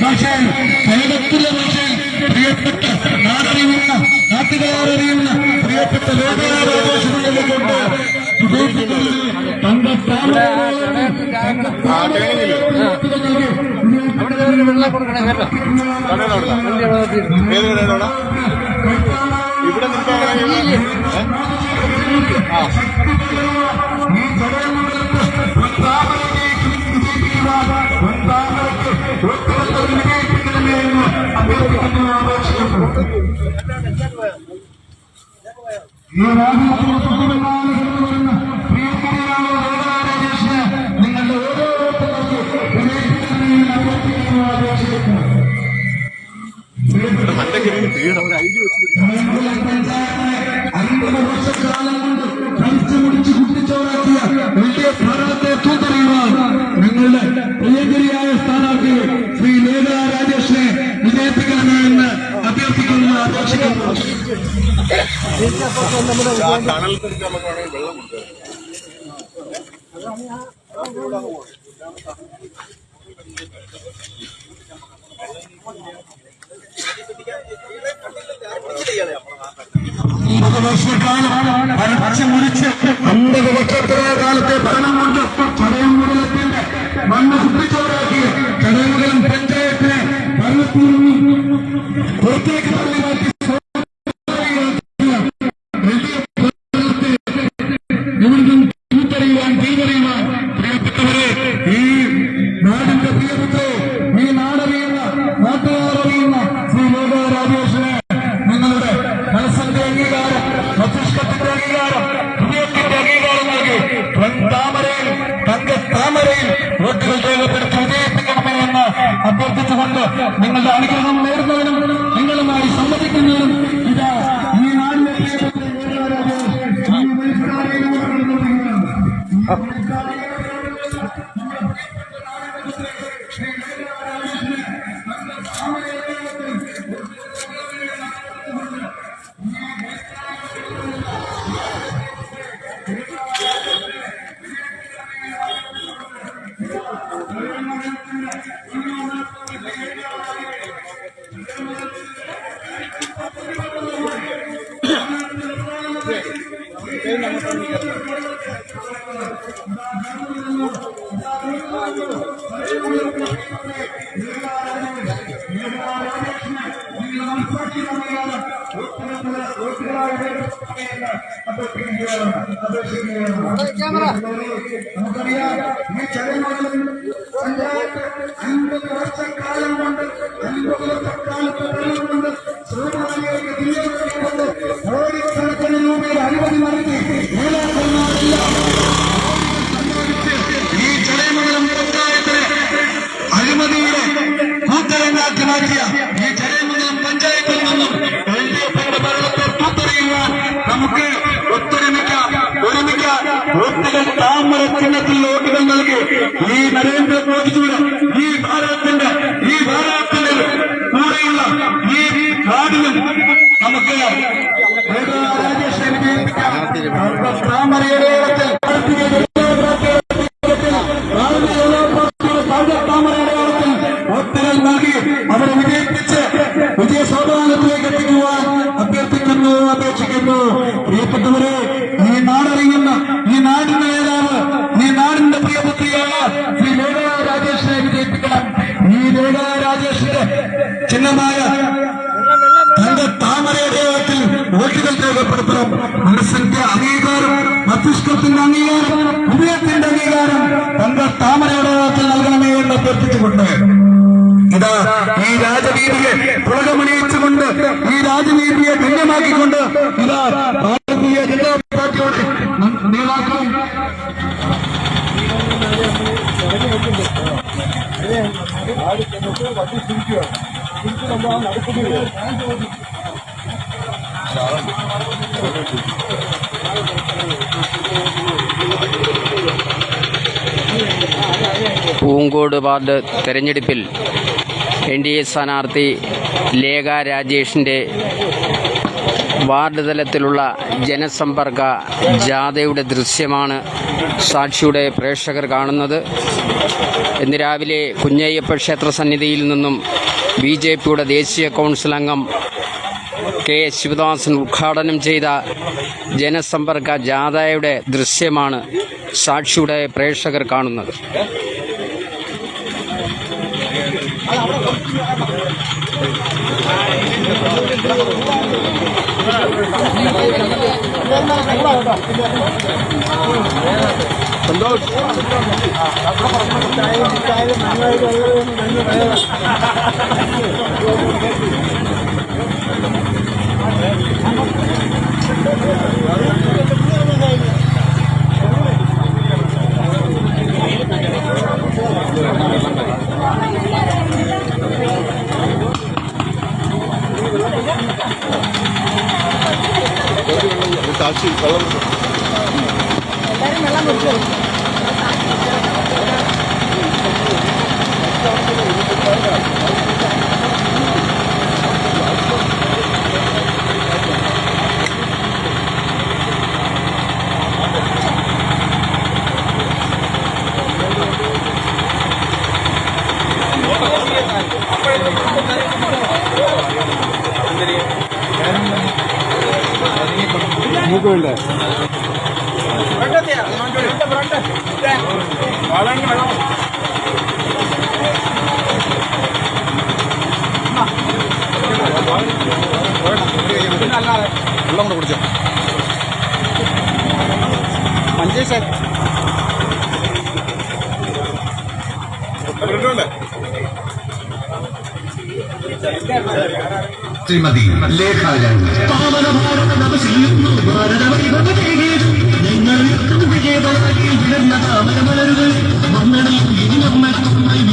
ഭാഷയും കേരളത്തിലെ ഭാഷയും പ്രിയപ്പെട്ട നാടറിയുന്ന നാട്ടുകാരറിയുന്ന പ്രിയപ്പെട്ട ലോകാഘോഷങ്ങളെ കൊണ്ട് ഇവിടെ നിങ്ങളുടെ മറ്റൊരു വീട് അവർ ഐഡി വെച്ച് നിങ്ങളുടെ പ്രിയങ്കരിയായ സ്ഥാനാർത്ഥി ശ്രീ മേഘാ രാജേഷിനെ വിജയിപ്പിക്കണമെന്ന് അഭ്യർത്ഥിക്കുന്നു, അപേക്ഷിക്കുന്നു. ആ ടണലിനടുത്ത് നമുക്ക് വേണമെങ്കിൽ വെള്ളം കൊടുക്കാം. പച്ചമുറിച്ച് 50 വർഷത്തിലെ കാലത്തെ ഭരണം കൊണ്ട് ചടയമംഗലത്തിന്റെ മണ്ണ് ശുദ്ധിച്ചവരാക്കി ചടയമംഗലം പഞ്ചായത്തിനെ ഭരണത്തിൽ നിന്നും പുറത്തേക്ക് തള്ളി മാറ്റി തിരിച്ചറിയുവാൻ പ്രിയപ്പെട്ടവരെ, ഈ നാടിന്റെ പ്രിയപ്പെട്ടെ, ഈ നാടറിയുന്ന നാട്ടുകാരറിയുന്ന ശ്രീ ലോക രാജേഷിനെ നിങ്ങളുടെ മനസ്സിന്റെ അംഗീകാരം, മസ്തിഷ്കത്തിന്റെ അംഗീകാരം, ഹൃദയത്തിന്റെ അംഗീകാരം നൽകി തങ്കത്താമരയിൽ വോട്ടുകൾ രേഖപ്പെടുത്തി വിജയിപ്പിക്കണമേ എന്ന് അഭ്യർത്ഥിച്ചുകൊണ്ട് നിങ്ങളുടെ അനുഗ്രഹം നേടുന്നതിനും നിങ്ങളുമായി സംവദിക്കുന്നതിനും ഇതാ ഈ നാടിന്റെ പ്രിയപ്പെട്ട ലോക രാജേഷ് ഈ മനുഷ്യരായ നമുക്കറിയാം, ഈ ചടയമംഗലം പഞ്ചായത്ത് 50 വർഷക്കാലം കൊണ്ട് 50 വർഷക്കാലത്തെ വെള്ളം കൊണ്ട് ശ്രോതാക്കളിലേക്ക് തിരിച്ചുകൊണ്ട് കോടിക്കണക്കിന് രൂപയുടെ അനുമതി നൽകി ഈ ചടയമംഗലം പഞ്ചായത്തിനെ അഴിമതിയുടെ കൂത്തരങ്ങാക്കി മാറ്റിയ ഈ ചടയമംഗലം പഞ്ചായത്തിൽ നിന്നും LDFന്റെ ഭരണത്തെ തൂത്തെറിയുവാൻ നമുക്ക് ഒരുമിക്കാം. വോട്ടുകൾ താമര ചിഹ്നത്തിൽ വോട്ടുകൾ നൽകി ഈ നരേന്ദ്രമോദിയുടെ ഈ ഭാരതത്തിന്റെ കൂടെയുള്ള ഈ നാടിനും നമുക്ക് രാജേഷിനെ വിജയിപ്പിക്കാം. താമരയുടെ വോട്ടുകൾ നൽകി അവരെ വിജയിപ്പിച്ച് വിജയശോഭാനത്തിലേക്ക് എത്തിക്കുവാൻ അപേക്ഷിക്കുന്നു. പ്രിയപ്പെട്ടവരെ, ഈ നാടറിയുന്ന ഈ നാടിന്റെ നേതാവ്, ഈ നാടിന്റെ പ്രിയപുത്രിയായ ശ്രീ ലോക രാജേഷിനെ വിജയിപ്പിക്കണം. ഈ ലോക രാജേഷിന്റെ ചിഹ്നമായ താമരയുടെ വോട്ടുകൾ രേഖപ്പെടുത്തണം. മനസ്സിന്റെ അംഗീകാരം, മസ്തിഷ്കത്തിന്റെ അംഗീകാരം, ഹൃദയത്തിന്റെ അംഗീകാരം താമരയുടെ നൽകണമേ എന്ന് അഭ്യർത്ഥിച്ചുകൊണ്ട് ഇതാ ഈ രാജവീതിയെ പുളകമണിയിച്ചുകൊണ്ട്, ഈ രാജവീതിയെ ധന്യമാക്കിക്കൊണ്ട് ഇതാ ഭാരതീയ ജനതാ പാർട്ടിയുടെ നേതാക്കളും പൂങ്കോട് വാർഡ് തെരഞ്ഞെടുപ്പിൽ NDA സ്ഥാനാർത്ഥി ലേഖ രാജേഷിൻ്റെ വാർഡ് തലത്തിലുള്ള ജനസമ്പർക്ക ജാഥയുടെ ദൃശ്യമാണ് സാക്ഷിയുടെ പ്രേക്ഷകർ കാണുന്നത്. ഇന്ന് രാവിലെ കുഞ്ഞയ്യപ്പ ക്ഷേത്ര സന്നിധിയിൽ നിന്നും BJPയുടെ ദേശീയ കൗൺസിൽ അംഗം K. ശിവദാസൻ ഉദ്ഘാടനം ചെയ്ത ജനസമ്പർക്ക ജാഥയുടെ ദൃശ്യമാണ് സാക്ഷിയുടെ പ്രേക്ഷകർ കാണുന്നത്. സന്തോഷ് സാക്ഷി എല്ലാവരും വെള്ളം കുടിച്ചു. അപ്പോഴേ എടുക്കില്ലേ? വെള്ളം കൊണ്ട് കുടിച്ചോ. മഞ്ചേശ്വര ശ്രീമതി ലേഖ രാജി.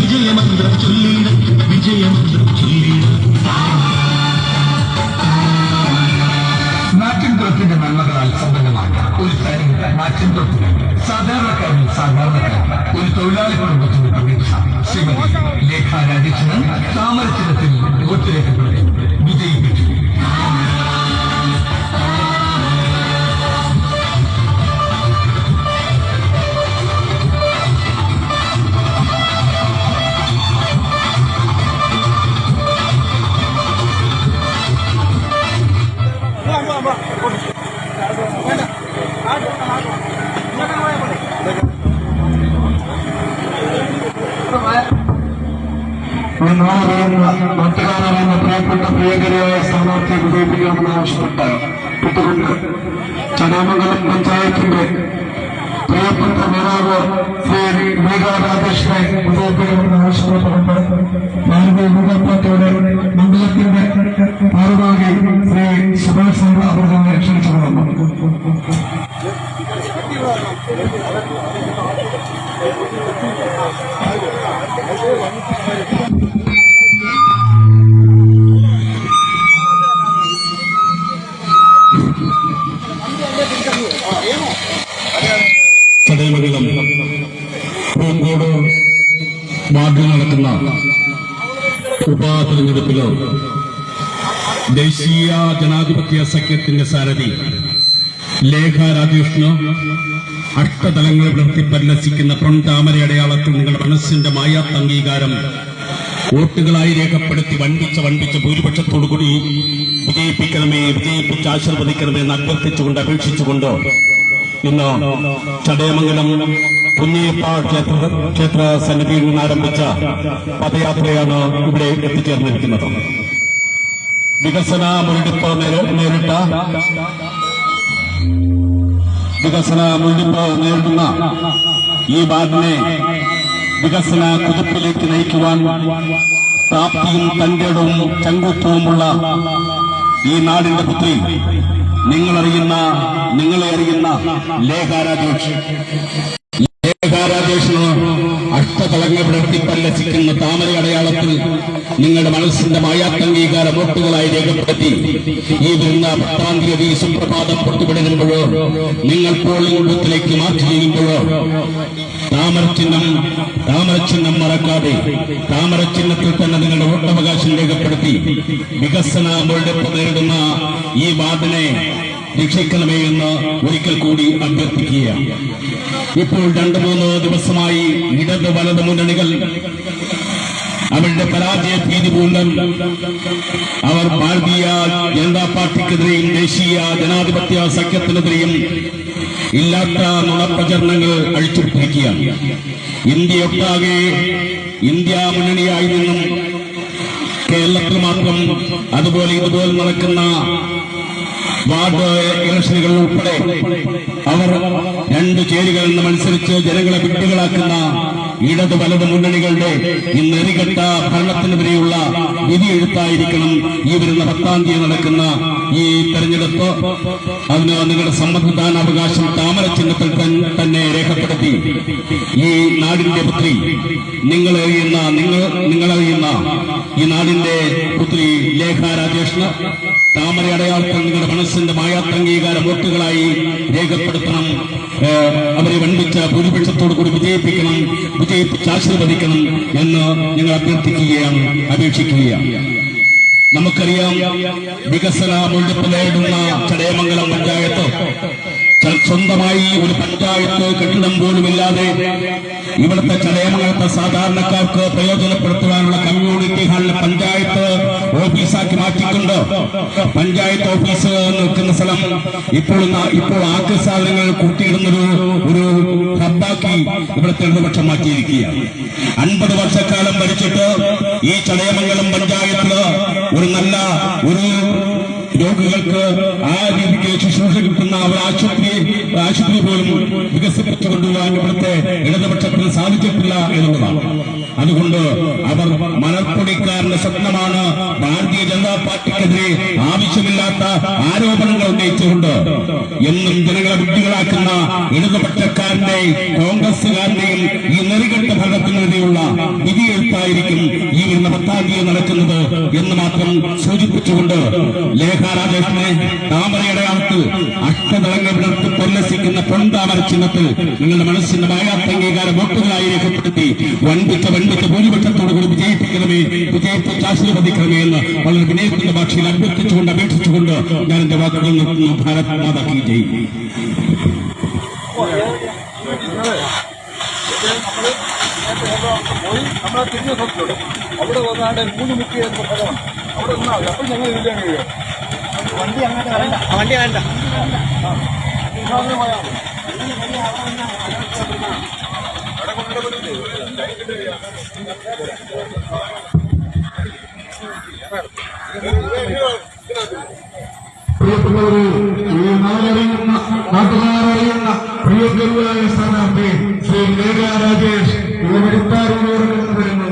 വിജയമന്ത്രം ചൊല്ലിയിട വിജയമന്ത്രം ചൊല്ലിയിട. നാട്ടിൻപുറത്തിന്റെ നന്മകളാൽ സമ്പന്നമാണ് ഒരു തനി നാട്ടിൻപുറത്തിന് സാധാരണക്കാരിൽ സാധാരണക്കാരൻ ഒരു തൊഴിലാളി കുടുംബത്തിന് പ്രതീക്ഷ. ശ്രീമതി ലേഖ രാജേഷിന് താമരച്ചിഹ്നത്തിൽ വോട്ട് രേഖപ്പെടുത്തി വിജയിപ്പിച്ചു. നാട്ടുകാരറിയുന്ന പ്രിയപ്പെട്ട പ്രിയകരയായ സ്ഥാനാർത്ഥിയെ വിജയിപ്പിക്കണമെന്ന് ആവശ്യപ്പെട്ട് പുത്തുകൊണ്ട് ചടയമംഗലം പഞ്ചായത്തിന്റെ പ്രിയപ്പെട്ട നേതാവ് ശ്രീ ലേഖ രാജേഷിനെ വിജയിപ്പിക്കണമെന്ന് ആവശ്യപ്പെട്ടുകൊണ്ട് ഭാരതീയ ജനതാ പാർട്ടിയുടെ മണ്ഡലത്തിന്റെ ഭാരവാഹി ശ്രീ സുഭാഷ് ചന്ദ്ര അവരുടെ ക്ഷണിച്ചു കൊള്ളുന്നു. ചടയമംഗലം പൂങ്കോട് വാർഡിൽ നടക്കുന്ന ഉപതെരഞ്ഞെടുപ്പിലോ ദേശീയ ജനാധിപത്യ സഖ്യത്തിന്റെ സാരഥി ലേഖ രാജേഷിന് അഷ്ടതലങ്ങൾ വിളർത്തി പരിലസിക്കുന്ന പൊൻതാമര അടയാളത്തിൽ നിങ്ങളുടെ മനസ്സിന്റെ മായാത്ത അംഗീകാരം വോട്ടുകളായി രേഖപ്പെടുത്തി വൻപിച്ച ഭൂരിപക്ഷത്തോടുകൂടി വിജയിപ്പിക്കണമേ, വിജയിപ്പിച്ച് ആശീർവദിക്കണമേ എന്ന് അഭ്യർത്ഥിച്ചുകൊണ്ട് അപേക്ഷിച്ചുകൊണ്ട് ഇന്ന് ചടയമംഗലം കുഞ്ഞിയപ്പ ക്ഷേത്ര സന്നിധിയിൽ നിന്ന് ആരംഭിച്ച പദയാത്രയാണ് ഇവിടെ എത്തിച്ചേർന്നിരിക്കുന്നത്. വികസന മുരടിപ്പ് നേരിടുന്ന ഈ വാർഡിനെ വികസന കുതിപ്പിലേക്ക് നയിക്കുവാൻ പ്രാപ്തിയും തന്റെടവും ചങ്കുത്വവുമുള്ള ഈ നാടിന്റെ പുത്രി, നിങ്ങളെ അറിയുന്ന ലേഖ രാജേഷ്. ലേഖ രാജേഷിന് അഷ്ടതലങ്ങൾ വിടർത്തി പരിലസിക്കുന്ന താമര അടയാളത്തിൽ നിങ്ങളുടെ മനസ്സിന്റെ മായാത്തംഗീകാര വോട്ടുകളായി രേഖപ്പെടുത്തി ഈ വരുന്ന 10-ാം തീയതി സുപ്രഭാതം പൊട്ടുപിടരുമ്പോഴോ നിങ്ങൾ പോളിംഗ് ബൂത്തിലേക്ക് മാർച്ച് ചെയ്യുമ്പോഴോ താമരചിഹ്നം മറക്കാതെ താമരചിഹ്നത്തിൽ തന്നെ നിങ്ങളുടെ വോട്ടവകാശം രേഖപ്പെടുത്തി വികസന മുരടിപ്പ് നേരിടുന്ന ഈ വാർഡിനെ രക്ഷിക്കണമേ എന്ന് ഒരിക്കൽ കൂടി അഭ്യർത്ഥിക്കുകയാണ്. ഇപ്പോൾ 2-3 ദിവസമായി ഇടത് വലത് മുന്നണികൾ അവരുടെ പരാജയ ഭീതി മൂലം അവർ ഭാരതീയ ജനതാ പാർട്ടിക്കെതിരെയും ദേശീയ ജനാധിപത്യ സഖ്യത്തിനെതിരെയും ഇല്ലാത്ത നുണപ്രചരണങ്ങൾ അഴിച്ചുവിട്ടിരിക്കുകയാണ്. ഇന്ത്യയൊട്ടാകെ ഇന്ത്യ മുന്നണിയായി നിന്നും കേരളത്തിൽ മാത്രം അതുപോലെ ഇതുപോലെ നടക്കുന്ന വാർഡ് ഇലക്ഷനുകൾ ഉൾപ്പെടെ അവർ 2 ചേരികളിൽ നിന്ന് മത്സരിച്ച് ജനങ്ങളെ വിട്ടുകളാക്കുന്ന ഇടത് വലത് മുന്നണികളുടെ ഈ നെറികെട്ട ഭരണത്തിനെതിരെയുള്ള വിധിയെഴുത്തായിരിക്കണം ഈ വരുന്ന 10-ാം തീയതി നടക്കുന്ന ഈ തെരഞ്ഞെടുപ്പ്. അതിന് നിങ്ങളുടെ സമ്മതിദാനാവകാശം താമരചിഹ്നത്തിൽ തന്നെ രേഖപ്പെടുത്തി ഈ നാടിന്റെ പുത്രി, നിങ്ങളറിയുന്ന ഈ നാടിന്റെ പുത്രി ലേഖ രാജേഷിന് താമര അടയാളത്തിൽ നിങ്ങളുടെ മനസ്സിന്റെ മായാത്തംഗീകാര വോട്ടുകളായി രേഖപ്പെടുത്തണം. അവരെ വൻപിച്ച ഭൂരിപക്ഷത്തോടു കൂടി വിജയിപ്പിക്കണം, വിജയിപ്പിച്ച് ആശീർവദിക്കണം എന്ന് ഞങ്ങൾ അഭ്യർത്ഥിക്കുകയാണ്, അപേക്ഷിക്കുകയാണ്. നമുക്കറിയാം, വികസന മുരടിപ്പ് നേരിടുന്ന ചടയമംഗലം പഞ്ചായത്ത് സ്വന്തമായി ഒരു പഞ്ചായത്ത് കെട്ടിടം പോലുമില്ലാതെ ഇവിടുത്തെ ചടയമംഗലത്തെ സാധാരണക്കാർക്ക് പ്രയോജനപ്പെടുത്തുവാനുള്ള കമ്മ്യൂണിറ്റി ഹാളിൽ പഞ്ചായത്ത് ഓഫീസാക്കി മാറ്റിക്കൊണ്ട് പഞ്ചായത്ത് ഓഫീസ് നിൽക്കുന്ന സ്ഥലം ഇപ്പോൾ ആക്രി സാധനങ്ങൾ കൂട്ടിയിടുന്നൊരു ഹബ്ബാക്കി ഇവിടുത്തെ ഇടതുപക്ഷം മാറ്റിയിരിക്കുകയാണ്. 50 വർഷക്കാലം ഭരിച്ചിട്ട് ഈ ചടയമംഗലം പഞ്ചായത്തില് ഒരു രോഗികൾക്ക് ആ രീതിക്ക് ശുശ്രൂഷ കിട്ടുന്ന ഒരു ആശുപത്രി പോലും വികസിപ്പിച്ചു കൊണ്ടുപോകാൻ ഇവിടുത്തെ ഇടതുപക്ഷത്തിന് സാധിച്ചിട്ടില്ല എന്നുള്ളതാണ്. അതുകൊണ്ട് അവർ മണൽപ്പൊടിക്കാരന്റെ സ്വപ്നമാണ് ഭാരതീയ ജനതാ പാർട്ടിക്കെതിരെ ആവശ്യമില്ലാത്ത ആരോപണങ്ങൾ ഉന്നയിച്ചുകൊണ്ട് എന്നും ജനങ്ങളെ വിഡ്ഢികളാക്കുന്ന ഇടതുപക്ഷക്കാരന്റെ കോൺഗ്രസുകാരന്റെയും ഈ നെറികെട്ട ഭരണത്തിനെതിരെയുള്ള വിധിയെഴുത്തായിരിക്കും ഈ വരുന്ന 10-ാം തീയതി നടക്കുന്നത് എന്ന് മാത്രം സൂചിപ്പിച്ചുകൊണ്ട് ലേഖ രാജേഷിനെ താമരയുടെ അകത്ത് അഷ്ടതളങ്ങൾ വിടർത്തി പൊല്ലസിക്കുന്ന പൊൻതാമര ചിഹ്നത്തിൽ നിങ്ങളുടെ മനസ്സിന്റെ മായാത്ത അംഗീകാര വോട്ടുകളായി രേഖപ്പെടുത്തി വൻപിച്ച ഭൂരിപക്ഷത്തോടു കൂടി വിജയിപ്പിച്ച് ആശീർവദിക്കണമേ എന്ന് വളരെ വിനയത്തിന്റെ ഭാഷയിൽ അഭ്യർത്ഥിച്ചുകൊണ്ട് ഞാൻ എന്റെ വാക്കുകൾ നിർത്തുന്നു. ഭാരത് മാതാ കീ ജയ്. നമ്മളെ തിരിഞ്ഞ സ്ഥലത്തോട് അവിടെ വന്നാണ്ട് 3 മുക്കി സ്ഥലമാണ്. അവിടെ നിന്നാൽ അപ്പോൾ ഞങ്ങൾ ഇരിക്കാൻ കഴിയും. വണ്ടി അങ്ങോട്ട് വരണ്ട. വണ്ടി വേണ്ട. പ്രിയപ്പെട്ടവരെ, ഈ നാട്ടുകാരറിയുന്ന പ്രിയഗുരുവായ സ്ഥാനാർത്ഥി ശ്രീ ലേഖ രാജേഷ് ഇവരെടുത്താരോട് വരുന്നു.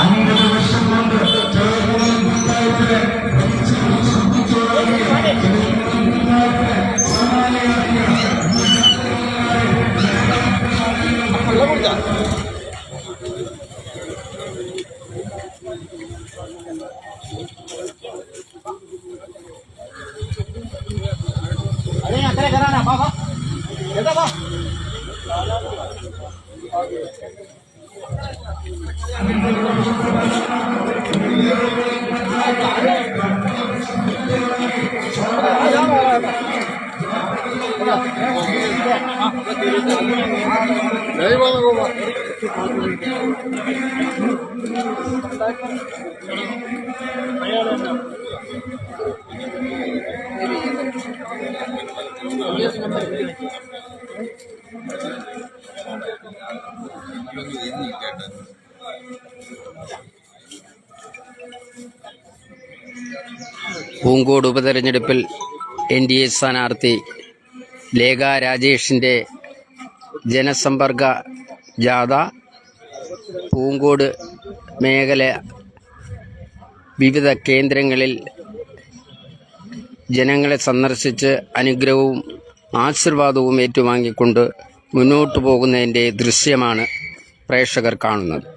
അൻപത് വർഷം കൊണ്ട് ചെറുകുളം പഞ്ചായത്തിലെ പൂങ്കോട് ഉപതെരഞ്ഞെടുപ്പിൽ NDA സ്ഥാനാർത്ഥി ലേഖ രാജേഷിൻ്റെ ജനസമ്പർക്ക ജാഥ പൂങ്കോട് മേഖല വിവിധ കേന്ദ്രങ്ങളിൽ ജനങ്ങളെ സന്ദർശിച്ച് അനുഗ്രഹവും ആശീർവാദവും ഏറ്റുവാങ്ങിക്കൊണ്ട് മുന്നോട്ടു പോകുന്നതിൻ്റെ ദൃശ്യമാണ് പ്രേക്ഷകർ കാണുന്നത്.